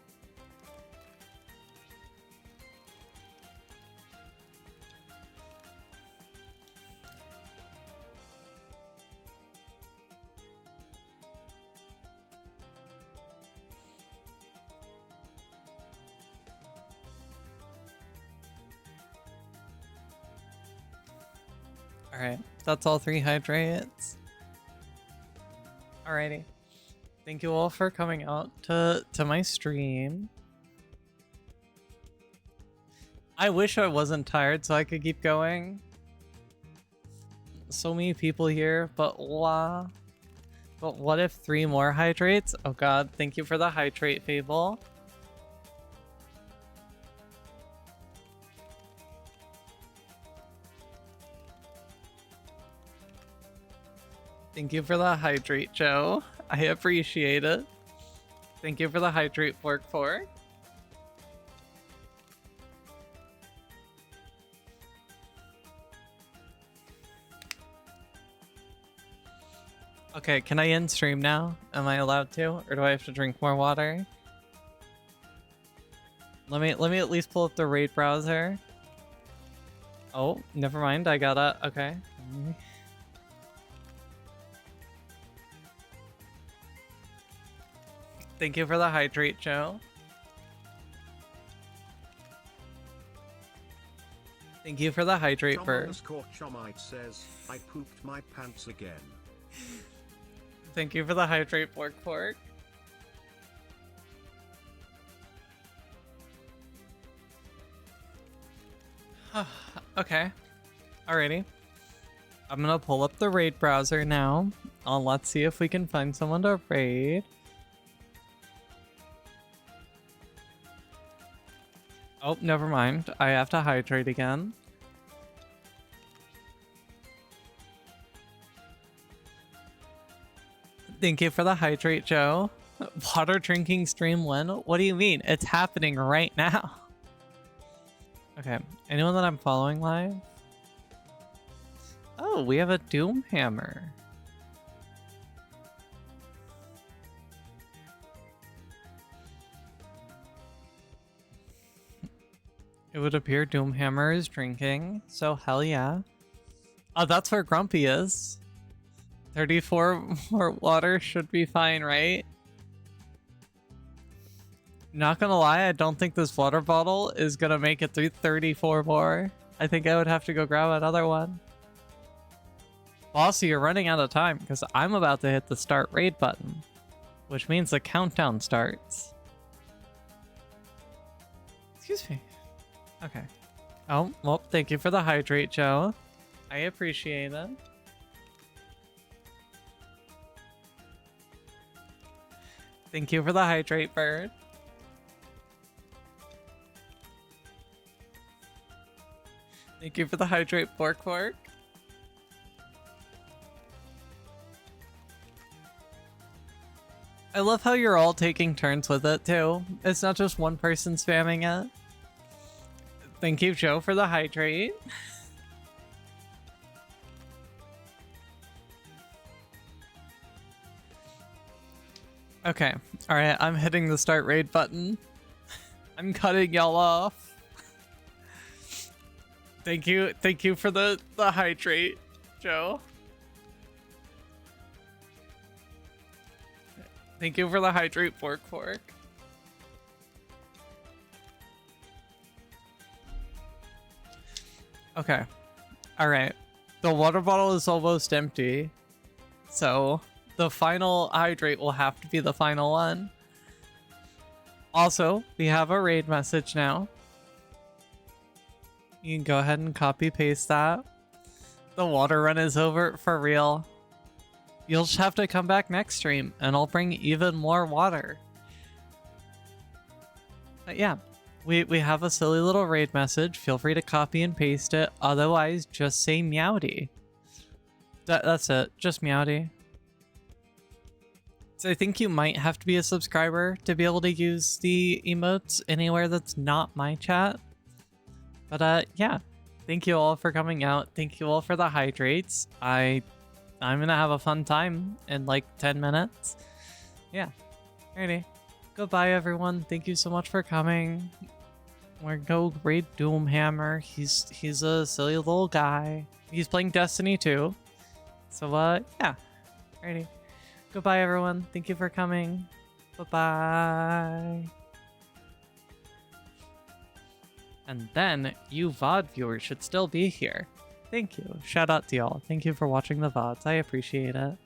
Alright, that's all 3 hydrates. Alrighty. Thank you all for coming out to my stream. I wish I wasn't tired so I could keep going. So many people here, but what if 3 more hydrates? Oh god, thank you for the hydrate, Fable. Thank you for the hydrate, Joe. I appreciate it. Thank you for the hydrate, Fork. Okay, can I end stream now? Am I allowed to? Or do I have to drink more water? Let me at least pull up the raid browser. Oh, never mind. I gotta... Okay. Thank you for the hydrate, Joe. Thank you for the hydrate, Bird.
Chomite says, I pooped my pants again.
Thank you for the hydrate, Fork. Okay. Alrighty. I'm gonna pull up the raid browser now. Let's see if we can find someone to raid. Oh, never mind. I have to hydrate again. Thank you for the hydrate, Joe. Water drinking stream when? What do you mean? It's happening right now. Okay. Anyone that I'm following live? Oh, we have a Doom Hammer. It would appear Doomhammer is drinking, so hell yeah. Oh, that's where Grumpy is. 34 more water should be fine, right? Not gonna lie, I don't think this water bottle is gonna make it through 34 more. I think I would have to go grab another one. Bossy, you're running out of time because I'm about to hit the start raid button, which means the countdown starts. Excuse me. Okay. Oh, well, thank you for the hydrate, Joe. I appreciate it. Thank you for the hydrate, Bird. Thank you for the hydrate, Fork. I love how you're all taking turns with it, too. It's not just one person spamming it. Thank you, Joe, for the hydrate. Okay. Alright, I'm hitting the start raid button. I'm cutting y'all off. Thank you for the hydrate, Joe. Thank you for the hydrate, Fork. Okay. Alright. The water bottle is almost empty. So the final hydrate will have to be the final one. Also, we have a raid message now. You can go ahead and copy paste that. The water run is over for real. You'll just have to come back next stream and I'll bring even more water. But yeah, we have a silly little raid message. Feel free to copy and paste it. Otherwise, just say meowdy. That's it. Just meowdy. So I think you might have to be a subscriber to be able to use the emotes anywhere that's not my chat. But yeah, thank you all for coming out. Thank you all for the hydrates. I'm gonna have a fun time in like 10 minutes. Yeah. Alrighty. Goodbye, everyone. Thank you so much for coming. We're go raid Doomhammer. He's a silly little guy. He's playing Destiny 2. So yeah. Alrighty. Goodbye, everyone. Thank you for coming. Bye-bye. And then, you VOD viewers should still be here. Thank you. Shout out to y'all. Thank you for watching the VODs. I appreciate it.